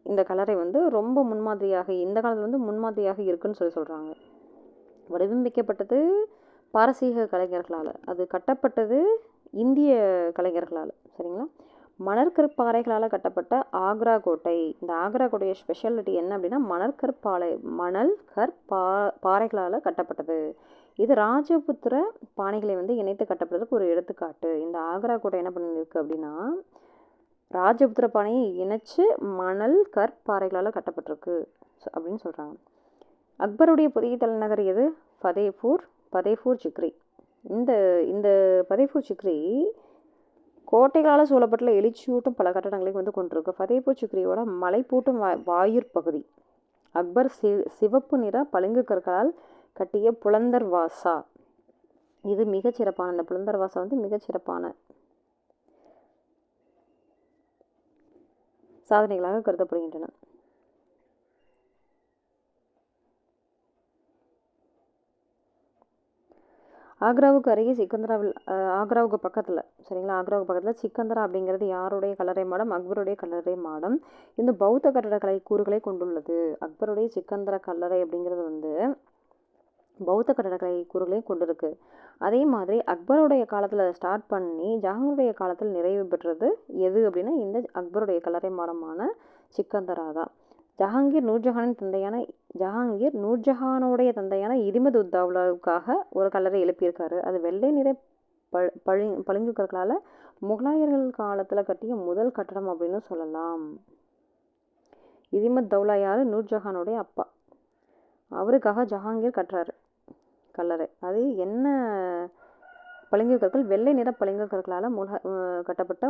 இந்த கல்லறை வந்து ரொம்ப முன்மாதிரியாக, இந்த காலத்தில் வந்து முன்மாதிரியாக இருக்குன்னு சொல்கிறாங்க. வடிவமைக்கப்பட்டது பாரசீக கலைஞர்களால், அது கட்டப்பட்டது இந்திய கலைஞர்களால், சரிங்களா. மணற்கற்பாறைகளால் கட்டப்பட்ட ஆக்ரா கோட்டை, இந்த ஆக்ரா கோட்டைய ஸ்பெஷாலிட்டி என்ன அப்படின்னா மணல் பாறைகளால் கட்டப்பட்டது. இது ராஜபுத்திர பாணிகளை வந்து இணைத்து கட்டப்பட்டதுக்கு ஒரு எடுத்துக்காட்டு. இந்த ஆக்ரா கோட்டை என்ன பண்ணியிருக்கு அப்படின்னா ராஜபுத்திர பாணியை இணைச்சு மணல் கற்பாறைகளால் கட்டப்பட்டிருக்கு அப்படின்னு சொல்கிறாங்க. அக்பருடைய புதிய தலைநகர் எது, ஃபதேபூர் சிக்ரி. இந்த ஃபதேபூர் சிக்ரி கோட்டைகளால் சூழப்பட்டுள்ள எழுச்சியூட்டும் பல கட்டடங்களையும் வந்து கொண்டிருக்கு. ஃபதேபூர் சிக்ரியோட மலைப்பூட்டும் வாயிற் பகுதி அக்பர் சிவப்பு நிற பளிங்கு கற்களால் கட்டிய புலந்தர் வாசா, இது மிகச்சிறப்பான, இந்த புலந்தர் வாசா வந்து மிகச்சிறப்பான சாதனைகளாக கருதப்படுகின்றன. ஆக்ராவுக்கு அருகே ஆக்ராவுக்கு பக்கத்தில், சரிங்களா, ஆக்ராவுக்கு பக்கத்தில் சிக்கந்தரா அப்படிங்கிறது யாருடைய கல்லறை மாடம், அக்பருடைய கல்லறை மாடம். இந்த பௌத்த கட்டடக்கலை கூறுகளை கொண்டுள்ளது. அக்பருடைய சிக்கந்தரா கல்லறை அப்படிங்கிறது வந்து பௌத்த கட்டடக்கலை கூறுகளையும் கொண்டிருக்கு. அதே மாதிரி அக்பருடைய காலத்தில் ஸ்டார்ட் பண்ணி ஜஹாங்கருடைய காலத்தில் நிறைவு பெற்றது எது அப்படின்னா இந்த அக்பருடைய கல்லறை மாடமான சிக்கந்தரா தான். ஜஹாங்கீர் நூர்ஜஹானுடைய தந்தையான இதிமது உத்தவ்லாவுக்காக ஒரு கல்லறை எழுப்பியிருக்காரு. அது வெள்ளை நிற பளிங்கு கற்களால் முகலாயர்கள் காலத்தில் கட்டிய முதல் கட்டடம் அப்படின்னு சொல்லலாம். இதிமத் தௌலா யார், நூர்ஜஹானுடைய அப்பா. அவருக்காக ஜஹாங்கீர் கட்டுறாரு கல்லறை. அது என்ன பளிங்கு கற்கள், வெள்ளை நிற பளிங்கு கற்களால் கட்டப்பட்ட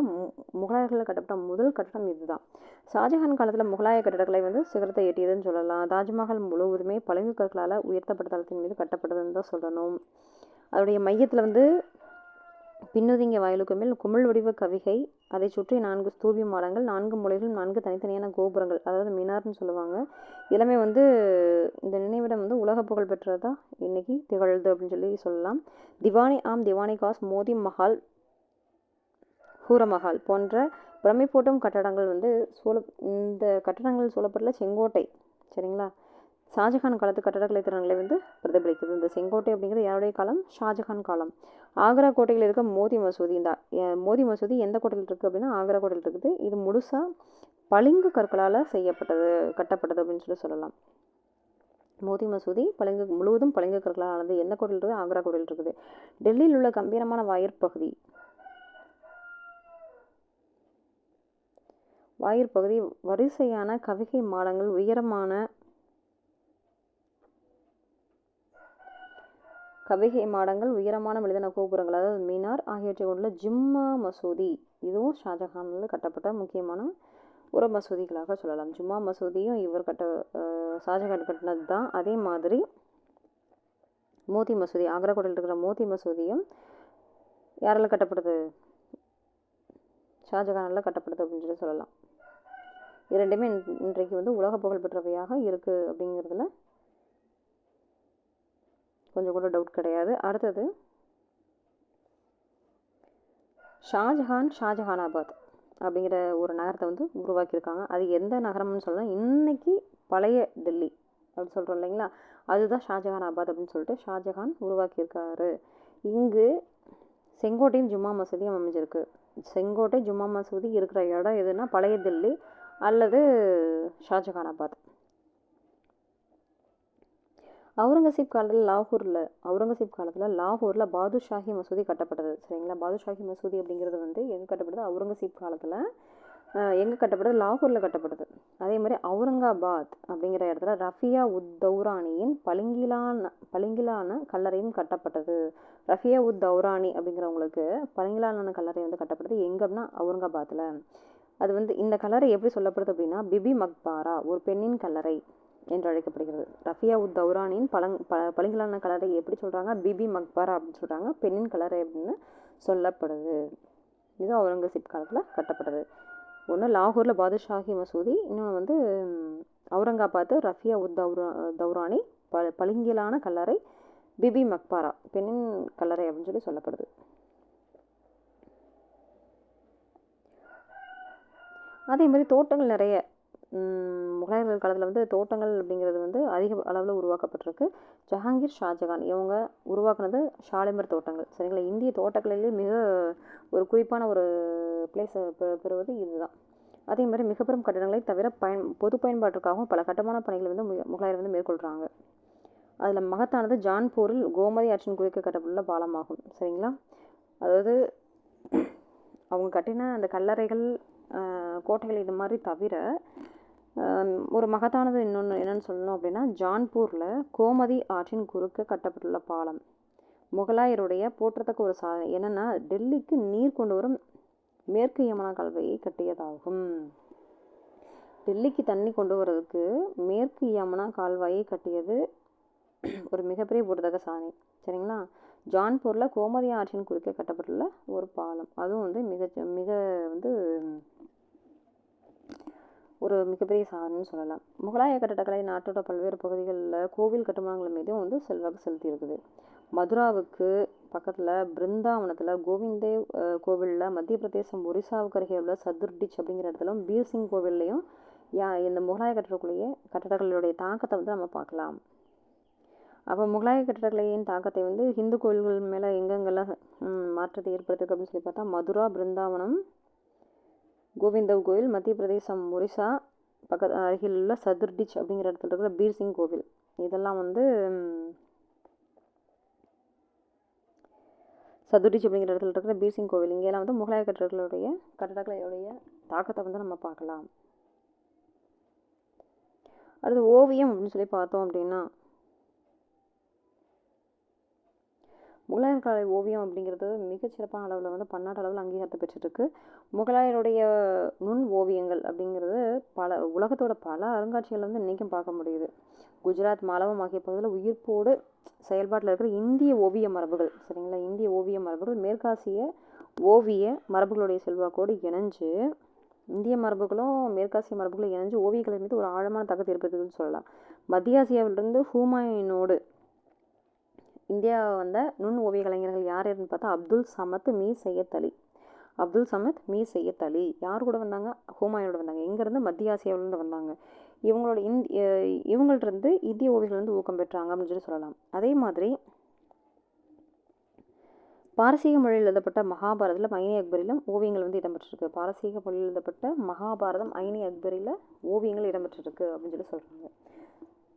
முகலாயர்களில் கட்டப்பட்ட முதல் கட்டடம் இதுதான். ஷாஜஹான் காலத்தில் முகலாய கட்டடக்கலை வந்து சிகரத்தை எட்டியதுன்னு சொல்லலாம். தாஜ்மஹால் முழுவதுமே பளிங்கு கற்களால் உயர்த்தப்பட்ட தளத்தின் மீது கட்டப்பட்டதுன்னு தான் சொல்லணும். அதோடைய மையத்தில் வந்து பின்னுதிங்க வாயிலுக்கு மேல் குமிழ் வடிவ கவிகை, அதை சுற்றி 4 ஸ்தூபி மாடங்கள், 4 மூலைகள் 4 தனித்தனியான கோபுரங்கள், அதாவது மினார்னு சொல்லுவாங்க. எல்லாமே வந்து இந்த நினைவிடம் வந்து உலக புகழ் பெற்றதா இன்னைக்கு திகழ்து அப்படின்னு சொல்லலாம். திவானி காஸ், மோதி மஹால், ஹூரமஹால் போன்ற பிரமிப்பூட்டும் கட்டடங்கள் வந்து இந்த கட்டடங்கள் சூழப்பட்டுள்ள செங்கோட்டை, சரிங்களா, ஷாஜஹான் காலத்து கட்டடக்கலை திறன்களை வந்து பிரதிபலிக்குது. இந்த செங்கோட்டை அப்படிங்கிறது யாருடைய காலம், ஷாஜஹான் காலம். ஆக்ரா கோட்டையில் இருக்க மோதி மசூதி, இந்த மோதி மசூதி எந்த கோட்டையில் இருக்குது அப்படின்னா ஆக்ரா கோட்டையில் இருக்குது. இது முழுசாக பளிங்கு கற்களால் கட்டப்பட்டது அப்படின்னு சொல்லலாம். மோதி மசூதி முழுவதும் பளிங்கு கற்களால் ஆனது. எந்த கோட்டையில் இருக்குது, ஆக்ரா கோட்டையில் இருக்குது. டெல்லியில் உள்ள கம்பீரமான வாயிற்பகுதி வரிசையான கவிகை மாடங்கள், உயரமான கவிகை மாடங்கள், உயரமான மெலிதான கோபுரங்கள் அதாவது மினார் ஆகியவற்றை கொண்டுள்ள ஜும்மா மசூதி, இதுவும் ஷாஜஹானால் கட்டப்பட்ட முக்கியமான ஒரு மசூதிகளாக சொல்லலாம். ஜும்மா மசூதியும் இவர் ஷாஜஹான் கட்டினது தான். அதே மாதிரி மோதி மசூதி, ஆக்ரா கோட்டையில் இருக்கிற மோதி மசூதியும் யாரால் கட்டப்படுது? ஷாஜஹானால் கட்டப்படுது அப்படின்னு சொல்லி சொல்லலாம். இரண்டுமே இன்றைக்கு வந்து உலக புகழ்பெற்றவையாக இருக்குது அப்படிங்கிறதுல கொஞ்சம் கூட டவுட் கிடையாது. அடுத்தது ஷாஜஹானாபாத் அப்படிங்கிற ஒரு நகரத்தை வந்து உருவாக்கியிருக்காங்க. அது எந்த நகரம்னு சொல்லலாம், இன்னைக்கு பழைய டெல்லி அப்படின்னு சொல்கிறோம் இல்லைங்களா, அதுதான் ஷாஜஹானாபாத் அப்படின்னு சொல்லிட்டு ஷாஜஹான் உருவாக்கியிருக்காரு. இங்கு செங்கோட்டையும் ஜும்மா மசூதியும் அமைஞ்சிருக்கு. செங்கோட்டை ஜும்மா மசூதி இருக்கிற இடம் எதுனா பழைய டெல்லி அல்லது ஷாஜஹானாபாத். அவுரங்கசீப் காலத்தில் லாகூரில் பாதுஷாஹி மசூதி கட்டப்பட்டது. சரிங்களா, பாதுஷாஹி மசூதி அப்படிங்கிறது வந்து எங்கே கட்டப்படுது? அவுரங்கசீப் காலத்தில் எங்கே கட்டப்படுது? லாகூரில் கட்டப்படுது. அதே மாதிரி அவுரங்காபாத் அப்படிங்கிற இடத்துல ரஃபியா உத் தௌரானியின் பளிங்கிலான கல்லறையும் கட்டப்பட்டது. ரஃபியா உத் தௌரானி அப்படிங்கிறவங்களுக்கு பளிங்கிலான கல்லறை வந்து கட்டப்பட்டது எங்கே அப்படின்னா அவுரங்காபாத்தில். அது வந்து இந்த கல்லறை எப்படி சொல்லப்படுது அப்படின்னா பிபி மக்பாரா, ஒரு பெண்ணின் கல்லறை என்று அழைக்கப்படுகிறது. ரஃபியா உத் தௌரானின் பளிங்கிலான கல்லறை எப்படி சொல்கிறாங்க? பிபி மக்பாரா அப்படின்னு சொல்கிறாங்க, பெண்ணின் கல்லறை அப்படின்னு சொல்லப்படுது. இது அவுரங்கசீப் காலத்தில் கட்டப்பட்டது. ஒன்று லாகூரில் பாதுஷாஹி மசூதி, இன்னொன்று வந்து அவுரங்காபாத் ரஃபியா உத் தௌரானி பளிங்கிலான கல்லறை, பிபி மக்பாரா பெண்ணின் கல்லறை அப்படின்னு சொல்லி சொல்லப்படுது. அதே மாதிரி தோட்டங்கள் நிறைய முகலாயர்கள் காலத்தில் வந்து தோட்டங்கள் அப்படிங்கிறது வந்து அதிக அளவில் உருவாக்கப்பட்டிருக்கு. ஜஹாங்கீர் ஷாஜகான் இவங்க உருவாக்குனது ஷாலிமர் தோட்டங்கள். சரிங்களா, இந்திய தோட்டக்கலையிலே மிக ஒரு குறிப்பான ஒரு பிளேஸை பெறுவது இதுதான். அதே மாதிரி மிகப்பெரும் கட்டிடங்களை தவிர பொது பயன்பாட்டிற்காகவும் பல கட்டுமான பணிகளை வந்து முகலாயர் வந்து மேற்கொள்கிறாங்க. அதில் மகத்தானது ஜான்பூரில் கோமதி ஆற்றின் குறுக்கே கட்டப்பட்டுள்ள பாலமாகும். சரிங்களா, அதாவது அவங்க கட்டின அந்த கல்லறைகள் கோட்டைகள் இது மாதிரி தவிர ஒரு மகத்தானது இன்னொன்று என்னென்னு சொல்லணும் அப்படின்னா ஜான்பூரில் கோமதி ஆற்றின் குறுக்க கட்டப்பட்டுள்ள பாலம் முகலாயருடைய போற்றத்தக்க ஒரு சாதனை. என்னென்னா டெல்லிக்கு நீர் கொண்டு வரும் மேற்கு யமுனா கால்வாயை கட்டியதாகும். டெல்லிக்கு தண்ணி கொண்டு வரதுக்கு மேற்கு யமுனா கால்வாயை கட்டியது ஒரு மிகப்பெரிய போற்றத்தக்க சாதனை. சரிங்களா, ஜான்பூரில் கோமதி ஆற்றின் குறுக்கே கட்டப்பட்டுள்ள ஒரு பாலம், அதுவும் வந்து மிக வந்து ஒரு மிகப்பெரிய சாதனைன்னு சொல்லலாம். முகலாய கட்டடக்கலை நாட்டோட பல்வேறு பகுதிகளில் கோவில் கட்டுமானங்கள் மீதும் வந்து செல்வாக்கு செலுத்தி இருக்குது. மதுராவுக்கு பக்கத்தில் பிருந்தாவனத்தில் கோவிந்தேவ் கோவிலில், மத்திய பிரதேசம் ஒரிசாவுக்கு அருகே உள்ள சதுர்டிச் அப்படிங்கிற இடத்துல பீர்சிங் கோவில்லையும் இந்த முகலாய கட்டடக்கலையுடைய தாக்கத்தை வந்து நம்ம பார்க்கலாம். அப்போ முகலாய கட்டடக்கலையின் தாக்கத்தை வந்து ஹிந்து கோவில்கள் மேலே எங்கெங்கெல்லாம் மாற்றத்தை ஏற்படுத்துக்கு அப்படின்னு சொல்லி பார்த்தா மதுரா, பிருந்தாவனம், கோவிந்தவ் கோவில், மத்திய பிரதேசம் ஒரிசா அருகில் உள்ள சதுர்டிச் அப்படிங்கிற இடத்துல இருக்கிற பீர்சிங் கோவில், இதெல்லாம் வந்து சதுர்டிச் அப்படிங்கிற இடத்துல இருக்கிற பீர்சிங் கோவில், இங்கெல்லாம் வந்து முகலாய கட்டடக்கலையுடைய தாக்கத்தை வந்து நம்ம பார்க்கலாம். அடுத்து ஓவியம் அப்படின்னு சொல்லி பார்த்தோம் அப்படின்னா முகலாயர் கால ஓவியம் அப்படிங்கிறது மிகச்சிறப்பான அளவில் வந்து பன்னாட்டு அளவில் அங்கீகாரத்தை பெற்றுருக்கு. முகலாயருடைய நுண் ஓவியங்கள் அப்படிங்கிறது உலகத்தோட பல அருங்காட்சிகள் வந்து இன்றைக்கும் பார்க்க முடியுது. குஜராத், மாலவம் ஆகிய பகுதியில் உயிர்ப்போடு செயல்பாட்டில் இருக்கிற இந்திய ஓவிய மரபுகள். சரிங்களா, இந்திய ஓவிய மரபுகள் மேற்காசிய ஓவிய மரபுகளுடைய செல்வாக்கோடு இணைஞ்சு இந்திய மரபுகளும் மேற்காசிய மரபுகளும் இணைஞ்சு ஓவியங்கள் மீது ஒரு ஆழமான தாக்கத்தை ஏற்படுத்துதுன்னு சொல்லலாம். மத்திய ஆசியாவிலிருந்து ஹூமாயூனோடு இந்தியா வந்த நுண் ஓவிய கலைஞர்கள் யாருன்னு பார்த்தா அப்துல் சமத் மீ சையத் அலி யார் கூட வந்தாங்க? ஹூமாயூனோட வந்தாங்க. எங்கேருந்து? மத்திய ஆசியாவிலேருந்து வந்தாங்க. இவங்கள்ட்ட இந்திய ஓவியர்கள் வந்து ஊக்கம் பெற்றாங்க அப்படின்னு சொல்லி சொல்லலாம். அதே மாதிரி பாரசீக மொழியில் எழுதப்பட்ட மகாபாரதத்தில் ஐனி அக்பரிலும் ஓவியங்கள் வந்து இடம்பெற்றிருக்கு. பாரசீக மொழியில் எழுதப்பட்ட மகாபாரதம் ஐனி அக்பரில் ஓவியங்கள் இடம்பெற்றிருக்கு அப்படின்னு சொல்லி சொல்கிறாங்க.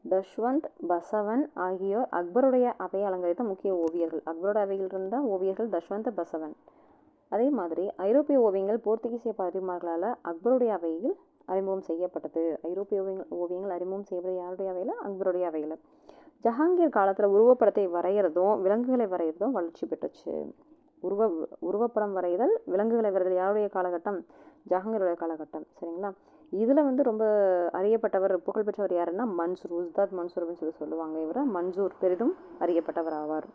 தஷ்வந்த், பசவன் ஆகியோர் அக்பருடைய அவையை அலங்கரித்த முக்கிய ஓவியர்கள். அக்பரோட அவையில் இருந்த ஓவியர்கள் தஷ்வந்த், பசவன். அதே மாதிரி ஐரோப்பிய ஓவியங்கள் போர்த்துகீசிய பரிமார்களால் அக்பருடைய அவையில் அறிமுகம் செய்யப்பட்டது. ஐரோப்பிய ஓவியங்கள் அறிமுகம் செய்யப்பட்டது யாருடைய அவையில்? அக்பருடைய அவையில். ஜஹாங்கீர் காலத்தில் உருவப்படத்தை வரைகிறதும் விலங்குகளை வரைகிறதும் வளர்ச்சி பெற்றுச்சு. உருவப்படம் வரைதல், விலங்குகளை வரைதல் யாருடைய காலகட்டம்? ஜஹாங்கீருடைய காலகட்டம். சரிங்களா? இதில் வந்து ரொம்ப அறியப்பட்டவர், புகழ்பெற்றவர் யாருன்னா மன்சூர், உஸ்தாத் மன்சூர் அப்படின்னு சொல்லி சொல்லுவாங்க. இவரை மன்சூர் பெரிதும் அறியப்பட்டவர் ஆவார்.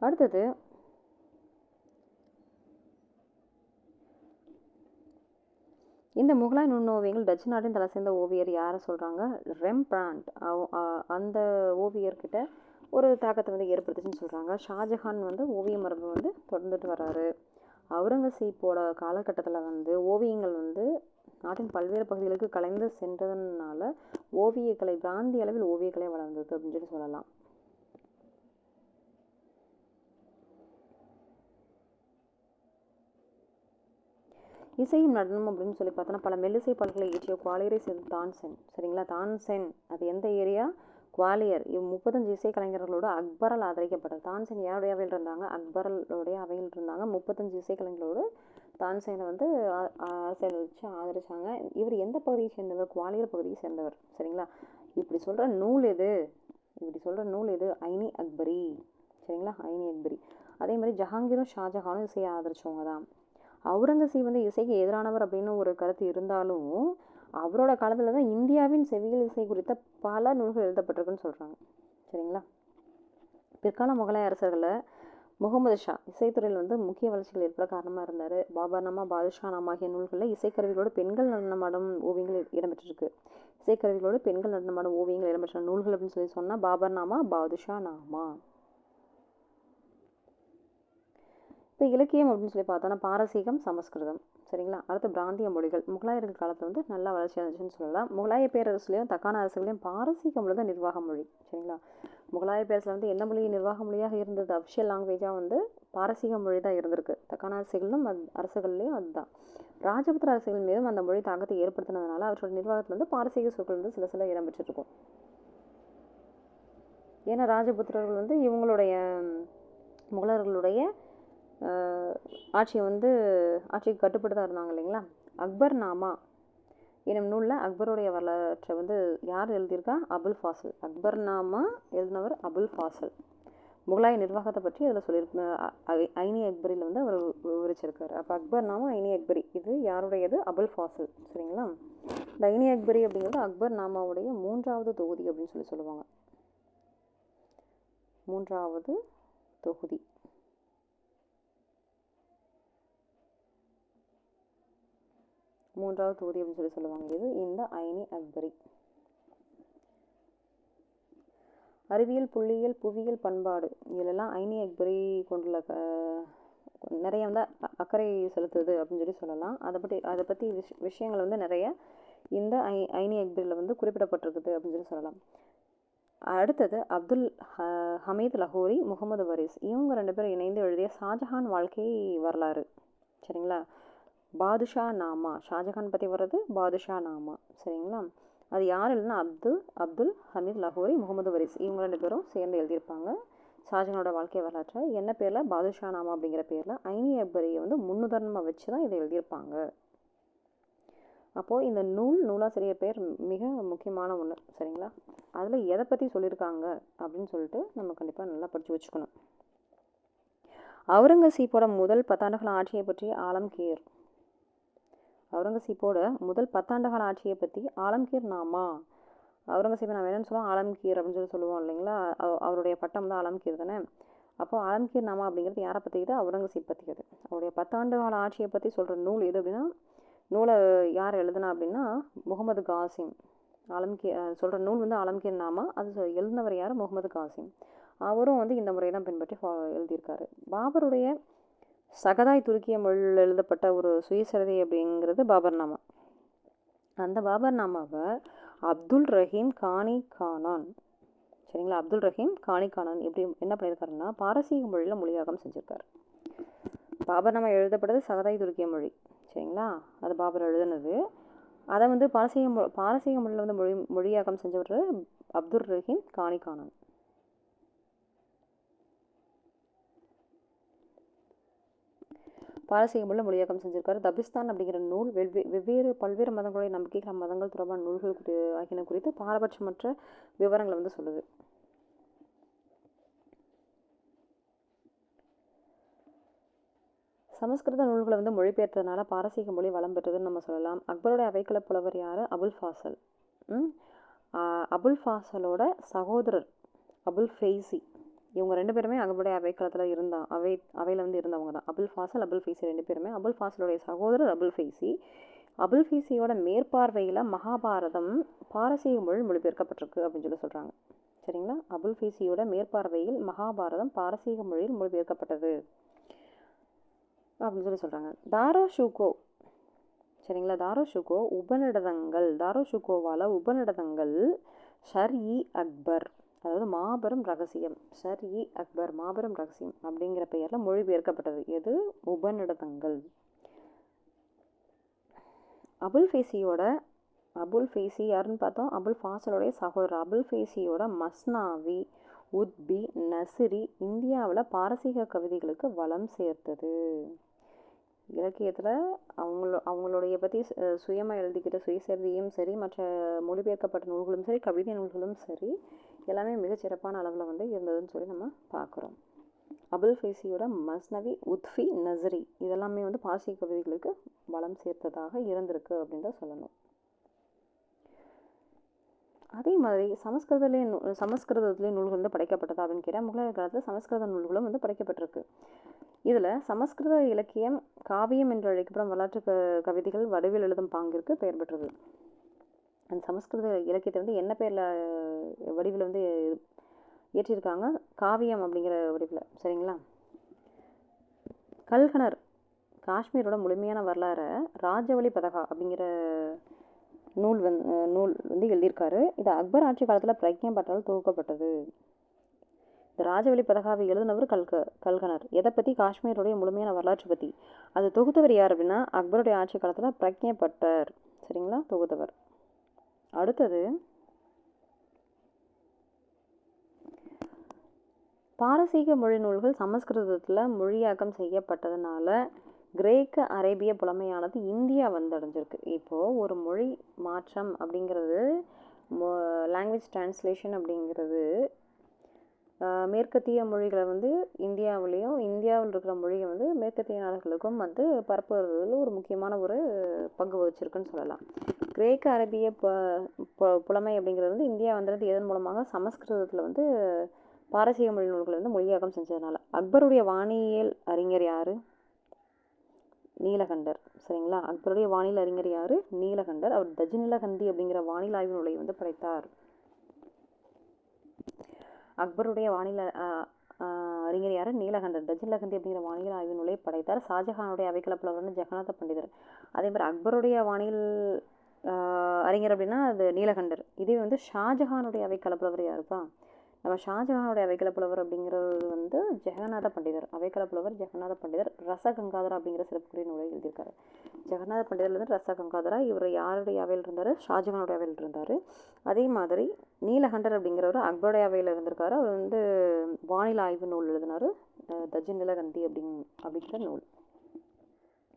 அடுத்தது இந்த முகலாய நுண்ணோவியங்கள் டச்சு நாட்டின் தலை சேர்ந்த ஓவியர் யாரை சொல்கிறாங்க? ரெம்பிராண்ட். அந்த ஓவியர்கிட்ட ஒரு தாக்கத்தை வந்து ஏற்படுத்துச்சுன்னு சொல்கிறாங்க. ஷாஜஹான் வந்து ஓவிய மரபு வந்து தொடர்ந்துட்டு வர்றாரு. அவுரங்கசீப்போட காலகட்டத்தில் வந்து ஓவியங்கள் வந்து நாட்டின் பல்வேறு பகுதிகளுக்கு கலைந்து சென்றதுனால ஓவியக்கலை பிராந்திய அளவில் ஓவியக்கலை வளர்ந்தது அப்படின்னு சொல்லி சொல்லலாம். இசையும் நடனம் அப்படின்னு சொல்லி பார்த்தோன்னா பல மெல்லிசை பாடல்களை இயற்றிய குவாலியரை சேர்ந்து தான்சென். சரிங்களா? தான்சென் அது எந்த ஏரியா? குவாலியர். 35 இசைக்கலைஞர்களோட அக்பரால் ஆதரிக்கப்பட்டார். தான்சென் யாருடைய அவையில் இருந்தாங்க? அக்பரலுடைய அவையில் இருந்தாங்க. 35 இசைக்கலைஞர்களோடு தான்செனை வந்து அரசியல் வச்சு ஆதரிச்சாங்க. இவர் எந்த பகுதியை சேர்ந்தவர்? குவாலியர் பகுதியை சேர்ந்தவர். சரிங்களா? இப்படி சொல்கிற நூல் எது? ஐனி அக்பரி. சரிங்களா? ஐனி அக்பரி. அதே மாதிரி ஜஹாங்கீரும் ஷாஜஹானும் இசையை ஆதரிச்சவங்க தான். அவுரங்கசீப் வந்து இசைக்கு எதிரானவர் அப்படின்னு ஒரு கருத்து இருந்தாலும் அவரோட காலத்தில் தான் இந்தியாவின் செவியல் இசை குறித்த பல நூல்கள் எழுதப்பட்டிருக்குன்னு சொல்கிறாங்க. சரிங்களா? பிற்கால முகலாய அரசர்களில் முகமது ஷா இசைத்துறையில் வந்து முக்கிய வளர்ச்சிகள் ஏற்பட காரணமாக இருந்தார். பாபர்நாமா, பாதுஷாநாமா ஆகிய நூல்களில் இசைக்கருவிகளோடு பெண்கள் நடனமாடும் ஓவியங்கள் இடம்பெற்றிருக்கு. இசைக்கருவிகளோடு பெண்கள் நடனமாடும் ஓவியங்கள் இடம்பெற்ற நூல்கள் அப்படின்னு சொல்லி சொன்னால் பாபர்நாமா, பாதுஷாநாமா. இப்போ இலக்கியம் அப்படின்னு சொல்லி பார்த்தோன்னா பாரசீகம், சமஸ்கிருதம். சரிங்களா? அடுத்து பிராந்திய மொழிகள். முகலாயர்கள் காலத்தில் வந்து நல்லா வளர்ச்சி அடைஞ்சுன்னு சொல்லலாம். முகலாய பேரரசுலையும் தக்கான அரசுகளையும் பாரசீக மொழி தான் நிர்வாக மொழி. சரிங்களா? முகலாய பேரரசில் வந்து எந்த மொழி நிர்வாக மொழியாக இருந்தது? அஃபிஷியல் லாங்குவேஜாக வந்து பாரசீக மொழி தான் இருந்திருக்கு. தக்கான அரசுகளும் அரசுகள்லையும் அதுதான். ராஜபுத்திர அரசுகள் மீதும் அந்த மொழி தாக்கத்தை ஏற்படுத்தினதுனால அவற்றோட நிர்வாகத்தில் வந்து பாரசீக சொற்கள் வந்து சில இடம்பெற்றிருக்கும். ஏன்னா ராஜபுத்திரர்கள் வந்து இவங்களுடைய முகலர்களுடைய ஆட்சிக்கு கட்டுப்பட்டு தான் இருந்தாங்க இல்லைங்களா? அக்பர் நாமா எனும் நூலில் அக்பருடைய வரலாற்றை வந்து யார் எழுதியிருக்கா? அபுல் ஃபாசல். அக்பர் நாமா எழுதினவர் அபுல் ஃபாசல். முகலாய நிர்வாகத்தை பற்றி அதில் சொல்லியிருக்கு. ஐனி அக்பரியில் வந்து அவர் விவரிச்சிருக்காரு. அப்போ அக்பர் நாமா, ஐனி அக்பரி இது யாருடையது? அபுல் ஃபாசல். சரிங்களா? இந்த ஐனி அக்பரி அப்படிங்கிறது அக்பர் நாமாவுடைய 3வது தொகுதி அப்படின்னு சொல்லி சொல்லுவாங்க. 3வது தொகுதி. அப்படின்னு சொல்லி சொல்லுவாங்க. இது இந்த ஐனி அக்பரி. அறிவியல், புள்ளியியல், புவியியல், பண்பாடு இதிலெல்லாம் ஐனி அக்பரி கொண்டுள்ள நிறைய வந்து அக்கறை செலுத்துது அப்படின்னு சொல்லி சொல்லலாம். அதை பற்றி விஷயங்கள் வந்து நிறைய இந்த ஐனி அக்பரியில் வந்து குறிப்பிடப்பட்டிருக்குது அப்படின்னு சொல்லி சொல்லலாம். அடுத்தது அப்துல் ஹமீத் லஹோரி, முகமது வரிஸ் இவங்க 2 பேரும் இணைந்து எழுதிய ஷாஜஹான் வாழ்க்கை வரலாறு. சரிங்களா? பாதுஷா நாமா. ஷாஜஹான் பற்றி வர்றது பாதுஷா நாமா. சரிங்களா? அது யார் இல்லைன்னா அப்துல் ஹமீத் லஹோரி, முகமது வரிஸ் இவங்க 2 பேரும் சேர்ந்து எழுதியிருப்பாங்க ஷாஜஹானோட வாழ்க்கை வரலாற்றை. என்ன பேரில்? பாதுஷா நாமா அப்படிங்கிற பேரில். ஐனி அக்பரியை வந்து முன்னுதாரணமாக வச்சு தான் இதை எழுதியிருப்பாங்க. அப்போது இந்த நூலாசிரியர் பேர் மிக முக்கியமான ஒன்று. சரிங்களா? அதில் எதை பற்றி சொல்லியிருக்காங்க அப்படின்னு சொல்லிட்டு நம்ம கண்டிப்பாக நல்லா படித்து வச்சுக்கணும். அவுரங்கசீப்போட முதல் 10 ஆண்டுகள் ஆட்சியை பற்றி ஆலம்கீர். அவுரங்கசீப்போட முதல் 10 ஆண்டுகள் ஆட்சியை பற்றி ஆலம்கீர் நாமா. அவுரங்கசீப்பை நம்ம என்னென்னு சொல்லுவோம்? ஆலம்கீர் அப்படின்னு சொல்லி சொல்லுவோம் இல்லைங்களா? அவருடைய பட்டம் தான் ஆலம்கீர் தானே. அப்போது ஆலம்கீர் நாமா அப்படிங்கிறது யாரை பற்றிக்குது? அவுரங்கசீப் பற்றிக்குது. அவருடைய 10 ஆண்டுகால ஆட்சியை பற்றி சொல்கிற நூல் எது அப்படின்னா, நூலை யார் எழுதுனா அப்படின்னா முகமது காசிம். சொல்கிற நூல் வந்து ஆலம்கீர் நாமா. அது எழுதினவர் யார்? முகமது காசிம். அவரும் வந்து இந்த முறை தான் பின்பற்றி எழுதியிருக்காரு. பாபருடைய சகதாய் துருக்கிய மொழியில் எழுதப்பட்ட ஒரு சுயசரிதை அப்படிங்கிறது பாபர்நாமா. அந்த பாபர்நாமாவை அப்துல் ரஹீம் கானி கானான். சரிங்களா? அப்துல் ரஹீம் கானி கானான் எப்படி என்ன பண்ணியிருக்காருன்னா மொழியில் மொழியாக்கம் செஞ்சுருக்காரு. பாபர்நாமா எழுதப்பட்டது சகதாய் துருக்கிய மொழி. சரிங்களா? அது பாபர் எழுதுனது. அதை வந்து பாரசீக மொழியில் வந்து மொழியாக்கம் செஞ்சவர் அப்துல் ரஹீம் கானி கானான். பாரசீக மொழியில் மொழியாக்கம் செஞ்சிருக்காரு. தபிஸ்தான் அப்படிங்கிற நூல் பல்வேறு மதங்களுடைய நம்பிக்கைகள் மதங்கள் தொடர்பான நூல்கள் ஆகியன குறித்து பாரபட்சமற்ற விவரங்களை வந்து சொல்லுது. சமஸ்கிருத நூல்களை வந்து மொழிபெயர்த்ததுனால பாரசீக மொழி வளம் பெற்றதுன்னு நம்ம சொல்லலாம். அக்பருடைய அவைக்கள புலவர் யார்? அபுல் ஃபாசல். அபுல் ஃபாசலோட சகோதரர் அபுல் ஃபெய்சி. இவங்க 2 பேருமே அக்பருடைய அவைக்களத்தில் அவையில் வந்து இருந்தவங்க தான். அபுல் ஃபாசல், அபுல் ஃபெய்சி 2 பேருமே. அபுல் ஃபாசலுடைய சகோதரர் அபுல் ஃபெய்சி. அபுல் ஃபெய்சியோட மேற்பார்வையில் மகாபாரதம் பாரசீக மொழியில் மொழிபெயர்க்கப்பட்டிருக்கு அப்படின்னு சொல்லி சொல்கிறாங்க. சரிங்களா? அபுல் ஃபெய்சியோட மேற்பார்வையில் மகாபாரதம் பாரசீக மொழியில் மொழிபெயர்க்கப்பட்டது அப்படின்னு சொல்லி சொல்கிறாங்க. தாரோ ஷூகோ. சரிங்களா? தாரோ ஷூகோ உபநிடதங்கள். தாரோ ஷூகோவால் உபநிடதங்கள் ஷர்-இ அக்பர், அதாவது மாபெரும் ரகசியம், ஷர்-இ அக்பர் மாபெரும் ரகசியம் அப்படிங்கிற பெயரில் மொழிபெயர்க்கப்பட்டது. எது? உபநிடதங்கள். அபுல் ஃபெய்சி யாருன்னு பார்த்தோம்? அபுல் ஃபாசலுடைய சகோதரர். அபுல் ஃபெய்சியோட மஸ்னாவி, உத்பி, நசிரி இந்தியாவில் பாரசீக கவிதைகளுக்கு வளம் சேர்த்தது. இலக்கியத்தில் அவங்களுடைய பற்றி சுயமாக எழுதிக்கிட்ட சுயசரிதையும் சரி, மற்ற மொழிபெயர்க்கப்பட்ட நூல்களும் சரி, கவிதை நூல்களும் சரி, எல்லாமே மிகச்சிறப்பான அளவில் வந்து இருந்ததுன்னு சொல்லி நம்ம பார்க்குறோம். அபுல் ஃபெய்சியோட மஸ்னவி, உத்ஃபி, நசரி இதெல்லாமே வந்து பாரசீக கவிதைகளுக்கு வளம் சேர்த்ததாக இருந்திருக்கு அப்படின்னு தான் சொல்லணும். அதே மாதிரி சமஸ்கிருதத்திலே நூல்கள் வந்து படைக்கப்பட்டதா அப்படின்னு கேட்டால், முகலாயர் காலத்தில் சமஸ்கிருத நூல்களும் வந்து படைக்கப்பட்டிருக்கு. இதில் சமஸ்கிருத இலக்கியம் காவியம் என்று அழைக்கப்படும் வரலாற்று கவிதைகள் வடிவில் எழுதும் பாங்கிற்கு பெயர் பெற்றது. அந்த சமஸ்கிருத இலக்கியத்தை வந்து என்ன பேரில் வடிவில் வந்து இயற்றியிருக்காங்க? காவியம் அப்படிங்கிற வடிவில். சரிங்களா? கல்கனர் காஷ்மீரோட முழுமையான வரலாறை ராஜவழி பதகா அப்படிங்கிற நூல் வந்து எழுதியிருக்காரு. இது அக்பர் ஆட்சி காலத்தில் பிரக்ஞா பட்டால் தொகுக்கப்பட்டது. இந்த ராஜவழி பதகாவை எழுதினவர் கல்கனர். எதை பற்றி? காஷ்மீருடைய முழுமையான வரலாற்று பற்றி. அது தொகுத்தவர் யார் அப்படின்னா அக்பருடைய ஆட்சி காலத்தில் பிரக்ஞா பட்டர். சரிங்களா? தொகுத்தவர். அடுத்தது பாரசீக மொழி நூல்கள் சமஸ்கிருதத்தில் மொழியாக்கம் செய்யப்பட்டதுனால கிரேக்க அரேபிய புலமையானது இந்தியா வந்தடைஞ்சிருக்கு. இப்போது ஒரு மொழி மாற்றம் அப்படிங்கிறது, லாங்குவேஜ் டிரான்ஸ்லேஷன் அப்படிங்கிறது மேற்கத்திய மொழிகளை வந்து இந்தியாவில் இருக்கிற மொழியை வந்து மேற்கத்திய நாடுகளுக்கும் வந்து பரப்புவதில் ஒரு முக்கியமான ஒரு பங்கு வகிச்சிருக்குன்னு சொல்லலாம். கிரேக்க அரேபிய புலமை அப்படிங்கிறது வந்து இந்தியா வந்தது எதன் மூலமாக? சமஸ்கிருதத்தில் வந்து பாரசீக மொழி நூல்களை வந்து மொழியாக்கம் செஞ்சதுனால. அக்பருடைய வானியல் அறிஞர் யார்? நீலகண்டர். சரிங்களா? அக்பருடைய வானியல் அறிஞர் யார்? நீலகண்டர். அவர் தஜினிலகந்தி அப்படிங்கிற வானிலை ஆய்வு நூலை வந்து படைத்தார். அக்பருடைய வானிலை அறிஞர் யார்? நீலகண்டர். தஜினிலகந்தி அப்படிங்கிற வானிலை ஆய்வு நூலை படைத்தார். ஷாஜஹானுடைய அவைக்கள புலவர் ஜெகநாத பண்டிதர். அதே மாதிரி அக்பருடைய வானில் அறிஞர் அப்படின்னா அது நீலகண்டர். இதே வந்து ஷாஜஹானுடைய அவைக்கள புலவர் யாருப்பா? நம்ம ஷாஜஹானுடைய அவைக்கள புலவர் அப்படிங்கிறது வந்து ஜெகநாத பண்டிதர். அவைக்கள புலவர் ஜெகநாத பண்டிதர். ரசகங்காதரா அப்படிங்கிற சிறப்புக்குரிய நூலை எழுதியிருக்காரு. ஜெகநாத பண்டிதர்லேருந்து ரசகங்காதரா. இவர் யாருடைய அவையில் இருந்தார்? ஷாஜஹானுடைய அவையில் இருந்தார். அதே மாதிரி நீலகண்டர் அப்படிங்கிறவர் அக்பருடைய அவையில் இருந்திருக்காரு. அவர் வந்து வானிலை ஆய்வு நூல் எழுதினார், தஜினிலகந்தி அப்படிங்கிற நூல்.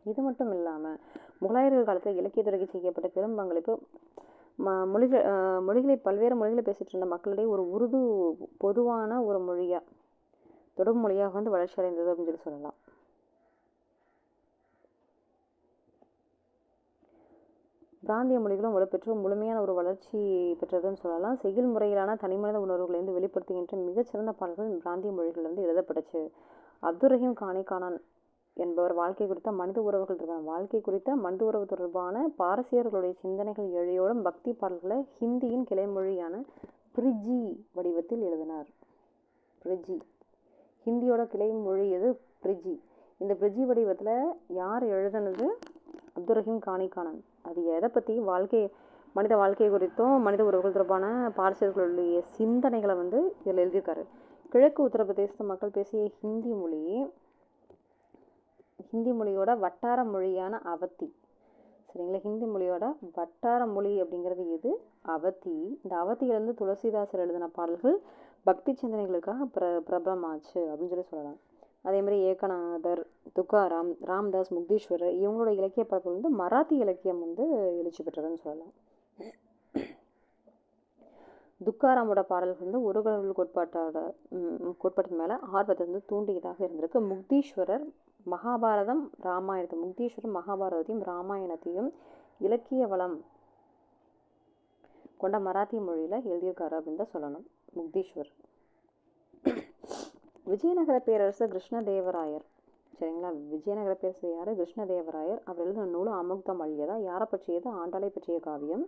இது மட்டும் இல்லாமல் முகலாயர்கள் காலத்தில் இலக்கியத்துறைக்கு செய்யப்பட்ட பெரும் பங்களிப்பு பல்வேறு மொழிகளை பேசிகிட்டு இருந்த மக்களிடையே ஒரு உருது பொதுவான ஒரு மொழியாக, தொடர் மொழியாக வந்து வளர்ச்சி அடைந்தது அப்படின்னு சொல்லி சொல்லலாம். பிராந்திய மொழிகளும் வலுப்பெற்று முழுமையான ஒரு வளர்ச்சி பெற்றதுன்னு சொல்லலாம். செய்யுள் முறையிலான தனிமனித உணர்வுகளை வெளிப்படுத்துகின்ற மிகச்சிறந்த பாடல்கள் பிராந்திய மொழிகள் வந்து எழுதப்பட்டுச்சு. அப்துல் ரஹீம் கானான் என்பவர் வாழ்க்கை குறித்த மனித உறவு தொடர்பான பாரசீகர்களுடைய சிந்தனைகள் எழுதியோடும் பக்தி பாடல்களை ஹிந்தியின் கிளைமொழியான பிரிஜி வடிவத்தில் எழுதினார். பிரிஜி ஹிந்தியோட கிளைமொழி எது? பிரிஜி. இந்த பிரிஜி வடிவத்தில் யார் எழுதினது? அப்துல் ரஹீம் கானான். அது எதை பற்றி? மனித வாழ்க்கை குறித்தும் மனித உறவுகள் தொடர்பான பாரசீகர்களுடைய சிந்தனைகளை வந்து இதில் எழுதியிருக்காரு. கிழக்கு உத்தரப்பிரதேச மக்கள் பேசிய ஹிந்தி மொழியோட வட்டார மொழியான அவத்தி. சரிங்களா? ஹிந்தி மொழியோட வட்டார மொழி அப்படிங்கிறது எது? அவத்தி. இந்த அவத்தியிலிருந்து துளசிதாசர் எழுதின பாடல்கள் பக்தி சிந்தனைகளுக்காக பிரபலமாச்சு அப்படின்னு சொல்லலாம். அதே மாதிரி ஏகநாதர், துக்காராம், ராம்தாஸ், முக்தீஸ்வரர் இவங்களோட இலக்கிய பரப்பு வந்து மராத்தி இலக்கியம் வந்து எழுச்சி பெற்றதுன்னு சொல்லலாம். துக்காராமோட பாடல்கள் வந்து ஒரு கடவுள் கோட்பாட்டின் மேலே ஆர்வத்தை வந்து தூண்டியதாக இருந்திருக்கு. முக்தீஸ்வரர் மகாபாரதத்தையும் ராமாயணத்தையும் இலக்கிய வளம் கொண்ட மராத்தி மொழியில் எழுதியிருக்காரு அப்படின்னு தான் சொல்லணும். முக்தீஸ்வர். விஜயநகர பேரரசர் கிருஷ்ணதேவராயர், சரிங்களா? விஜயநகர பேரரசர் யார்? கிருஷ்ணதேவராயர். அவர் எழுதின நூல் அமுக்தம் அழியதா. யாரை பற்றியது? ஆண்டாளை பற்றிய காவியம்.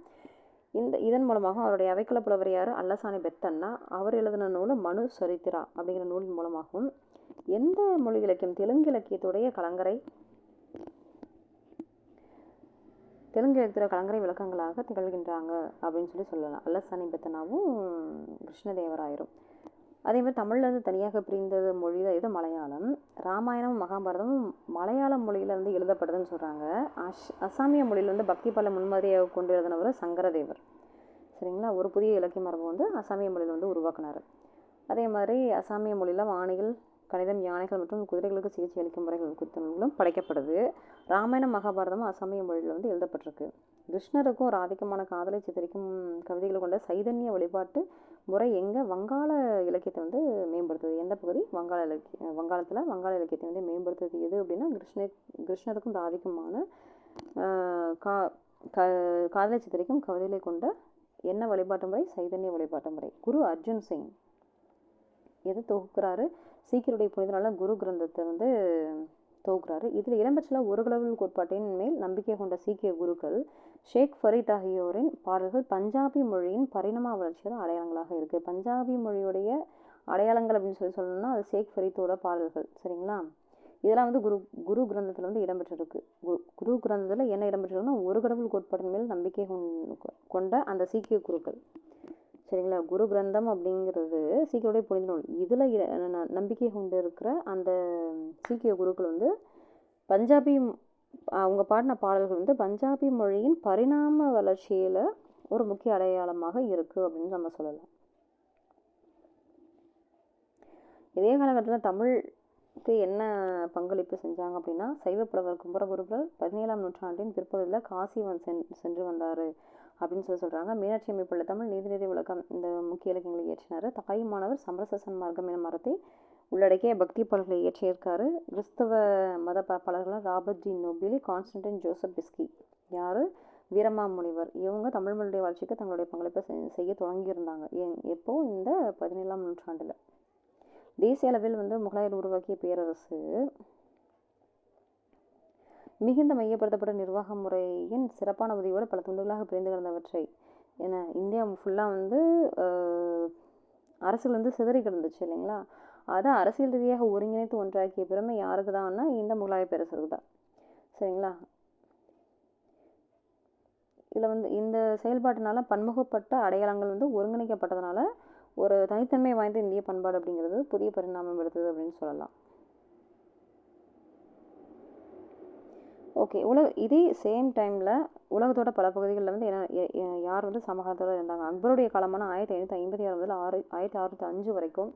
இதன் மூலமாக அவருடைய அவைக்குள்ள புலவர் யார்? அல்லசாணி பெத்தண்ணா. அவர் எழுதின நூல் மனு சரித்திரா அப்படிங்கிற நூலின் மூலமாகவும் எந்த மொழி இலக்கியம்? தெலுங்கு இலக்கியத்துடைய கலங்கரை விளக்கங்களாக திகழ்கின்றாங்க அப்படின்னு சொல்லலாம் அல்லசாணி பெத்தனாவும் கிருஷ்ணதேவராயரும். அதே மாதிரி தமிழ்லேருந்து தனியாக பிரிந்தது மொழி தான் இது மலையாளம். ராமாயணமும் மகாபாரதமும் மலையாள மொழியிலேருந்து எழுதப்படுதுன்னு சொல்கிறாங்க. அசாமிய மொழியில் வந்து பக்தி பால முன்மாதிரியாக கொண்டு எழுதினவர் சங்கரதேவர், சரிங்களா? ஒரு புதிய இலக்கிய மரபு வந்து அசாமிய மொழியில் வந்து உருவாக்குனார். அதே மாதிரி அசாமிய மொழியில் வாணிகள், கணிதம், யானைகள் மற்றும் குதிரைகளுக்கு சிகிச்சை அளிக்கும் முறைகள் குறித்த நூல்களும் படைக்கப்பட்டது. ராமாயணம் மகாபாரதமும் அசாமிய மொழியில் வந்து எழுதப்பட்டிருக்கு. கிருஷ்ணருக்கும் ஒரு ஆதிக்கமான காதலை சித்தரிக்கும் கவிதைகள் கொண்ட சைதன்ய வழிபாட்டு முறை எங்கே? வங்காள இலக்கியத்தை வந்து மேம்படுத்துது. எந்த பகுதி? வங்காளத்தில் வங்காள இலக்கியத்தை வந்து மேம்படுத்துது எது அப்படின்னா கிருஷ்ணருக்கும் ஒரு ஆதிக்கமான காதலை சித்தரிக்கும் கவிதைகளை கொண்ட என்ன வழிபாட்டு முறை? சைதன்ய வழிபாட்டு முறை. குரு அர்ஜுன் சிங் எது தொகுக்கிறாரு? சீக்கியருடைய புனிதனால குரு கிரந்தத்தை வந்து தொகுக்கிறாரு. இதில் இடம்பெற்றுள்ள ஒரு கடவுள் கோட்பாட்டின் மேல் நம்பிக்கை கொண்ட சீக்கிய குருக்கள் ஷேக் ஃபரீத் ஆகியோரின் பாடல்கள் பஞ்சாபி மொழியின் பரிணாம வளர்ச்சியோட அடையாளங்களாக இருக்குது. பஞ்சாபி மொழியுடைய அடையாளங்கள் அப்படின்னு சொல்லணும்னா அது ஷேக் ஃபரீத்தோட பாடல்கள், சரிங்களா? இதெல்லாம் வந்து குரு கிரந்தத்தில் வந்து இடம்பெற்றிருக்கு. குரு கிரந்தத்தில் என்ன இடம்பெற்றிருக்குன்னா ஒரு கடவுள் கோட்பாட்டின் மேல் நம்பிக்கை கொண்ட அந்த சீக்கிய குருக்கள், சரிங்களா? குரு கிரந்தம் அப்படிங்கிறது சீக்கியருடைய புனித நூல். இதில் நம்பிக்கை கொண்டு இருக்கிற அந்த சீக்கிய குருக்கள் வந்து அவங்க பாடின பாடல்கள் வந்து பஞ்சாபி மொழியின் பரிணாம வளர்ச்சியில் ஒரு முக்கிய அடையாளமாக இருக்குது அப்படின்னு நம்ம சொல்லலாம். இதே காலகட்டத்தில் தமிழுக்கு என்ன பங்களிப்பு செஞ்சாங்க அப்படின்னா சைவப்புலவர் கும்பரகுருக்கள் 17ஆம் நூற்றாண்டின் பிற்பகுதியில் காசி சென்று வந்தார் அப்படின்னு சொல்கிறாங்க. மீனாட்சி அமைப்புள்ள தமிழ் நீதிநெறி விளக்கம் இந்த முக்கிய இலக்கியங்களை இயற்றினார். தாயுமானவர் சமரச சன்மார்க்கம் என மரத்தை உள்ளடக்கிய பக்தி பாடல்களை இயற்றியிருக்காரு. கிறிஸ்தவ மத பரப்பாளர்கள் Robert de Nobili, Constantine Joseph Beschi, யார்? வீரமா முனிவர். இவங்க தமிழ் மொழியுடைய வளர்ச்சிக்கு தங்களுடைய பங்களிப்பை செய்ய தொடங்கியிருந்தாங்க. எப்போ? இந்த 17ஆம் நூற்றாண்டில். தேசிய அளவில் வந்து முகலாயர் உருவாக்கிய பேரரசு மிகுந்த மையப்படுத்தப்பட்ட நிர்வாக முறையின் சிறப்பான உதவியோடு பல துண்டுகளாக பிரிந்து கிடந்தவற்றை ஏன்னா இந்தியா ஃபுல்லாக வந்து அரசுகள் வந்து சிதறி கிடந்துச்சு இல்லைங்களா? அதை அரசியல் ரீதியாக ஒருங்கிணைத்து ஒன்றாக்கிய பெருமை யாருக்கு தான்னா இந்த முகலாய பேரரசருக்கு தான், சரிங்களா? இதில் வந்து இந்த செயல்பாட்டினால பன்முகப்பட்ட அடையாளங்கள் வந்து ஒருங்கிணைக்கப்பட்டதுனால ஒரு தனித்தன்மை வாய்ந்த இந்திய பண்பாடு அப்படிங்கிறது புதிய பரிணாமம் எடுத்தது அப்படின்னு சொல்லலாம். ஓகே. இதே சேம் டைமில் உலகத்தோட பல பகுதிகளில் வந்து யார் வந்து சமகாலத்தோடு இருந்தாங்க? அக்பருடைய காலமான 1556 முதல் 1605 வரைக்கும்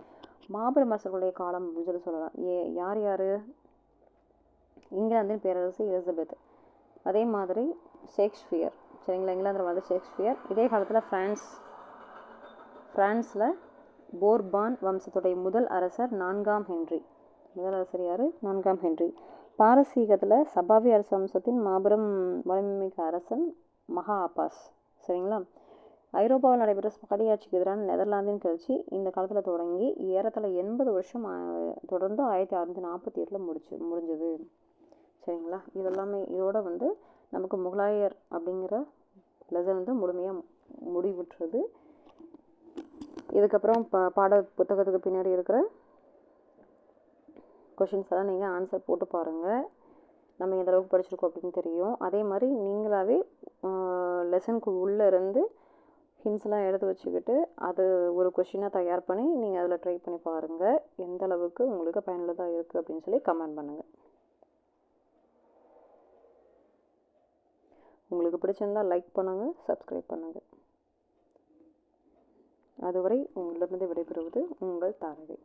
மாபெரும் அரசர்களுடைய காலம் அப்படின்னு சொல்லலாம். யார் யார்? இங்கிலாந்தின் பேரரசு எலிசபெத், அதே மாதிரி ஷேக்ஸ்பியர், சரிங்களா? இங்கிலாந்தில் வந்து ஷேக்ஸ்பியர். இதே காலத்தில் ஃப்ரான்ஸில் போர்பான் வம்சத்துடைய முதல் அரசர் 4ஆம் ஹென்றி. முதல் அரசர் யார்? 4ஆம் ஹென்றி. பாரசீகத்தில் சபாவி அரச வம்சத்தின் மாபெரும் வலிமைமிக்க அரசன் மகா அப்பாஸ், சரிங்களா? ஐரோப்பாவில் நடைபெற்ற ஸ்பானிய ஆட்சிக்கு எதிரான நெதர்லாந்தின் கிளர்ச்சி இந்த காலத்தில் தொடங்கி ஏறத்தாழ 80 வருஷம் தொடர்ந்து 1648 முடிஞ்சது, சரிங்களா? இதெல்லாமே இதோட வந்து நமக்கு முகலாயர் அப்படிங்கிற லெசன் வந்து முழுமையாக முடிவுற்றது. இதுக்கப்புறம் பாட புத்தகத்துக்கு பின்னாடி இருக்கிற கொஷின்ஸ் எல்லாம் நீங்கள் ஆன்சர் போட்டு பாருங்கள். நம்ம எந்த அளவுக்கு படிச்சிருக்கோம் அப்படின்னு தெரியும். அதே மாதிரி நீங்களாகவே லெசனுக்கு உள்ளே இருந்து ஹிண்ட்ஸ்லாம் எடுத்து வச்சுக்கிட்டு அது ஒரு கொஷினாக தயார் பண்ணி நீங்கள் அதில் ட்ரை பண்ணி பாருங்கள். எந்த அளவுக்கு உங்களுக்கு பயனுள்ளதாக இருக்குது அப்படின்னு சொல்லி கமெண்ட் பண்ணுங்கள். உங்களுக்கு பிடிச்சிருந்தால் லைக் பண்ணுங்கள், சப்ஸ்கிரைப் பண்ணுங்கள். அதுவரை உங்களிடமிருந்து விடைபெறுவது உங்கள் தாரகை.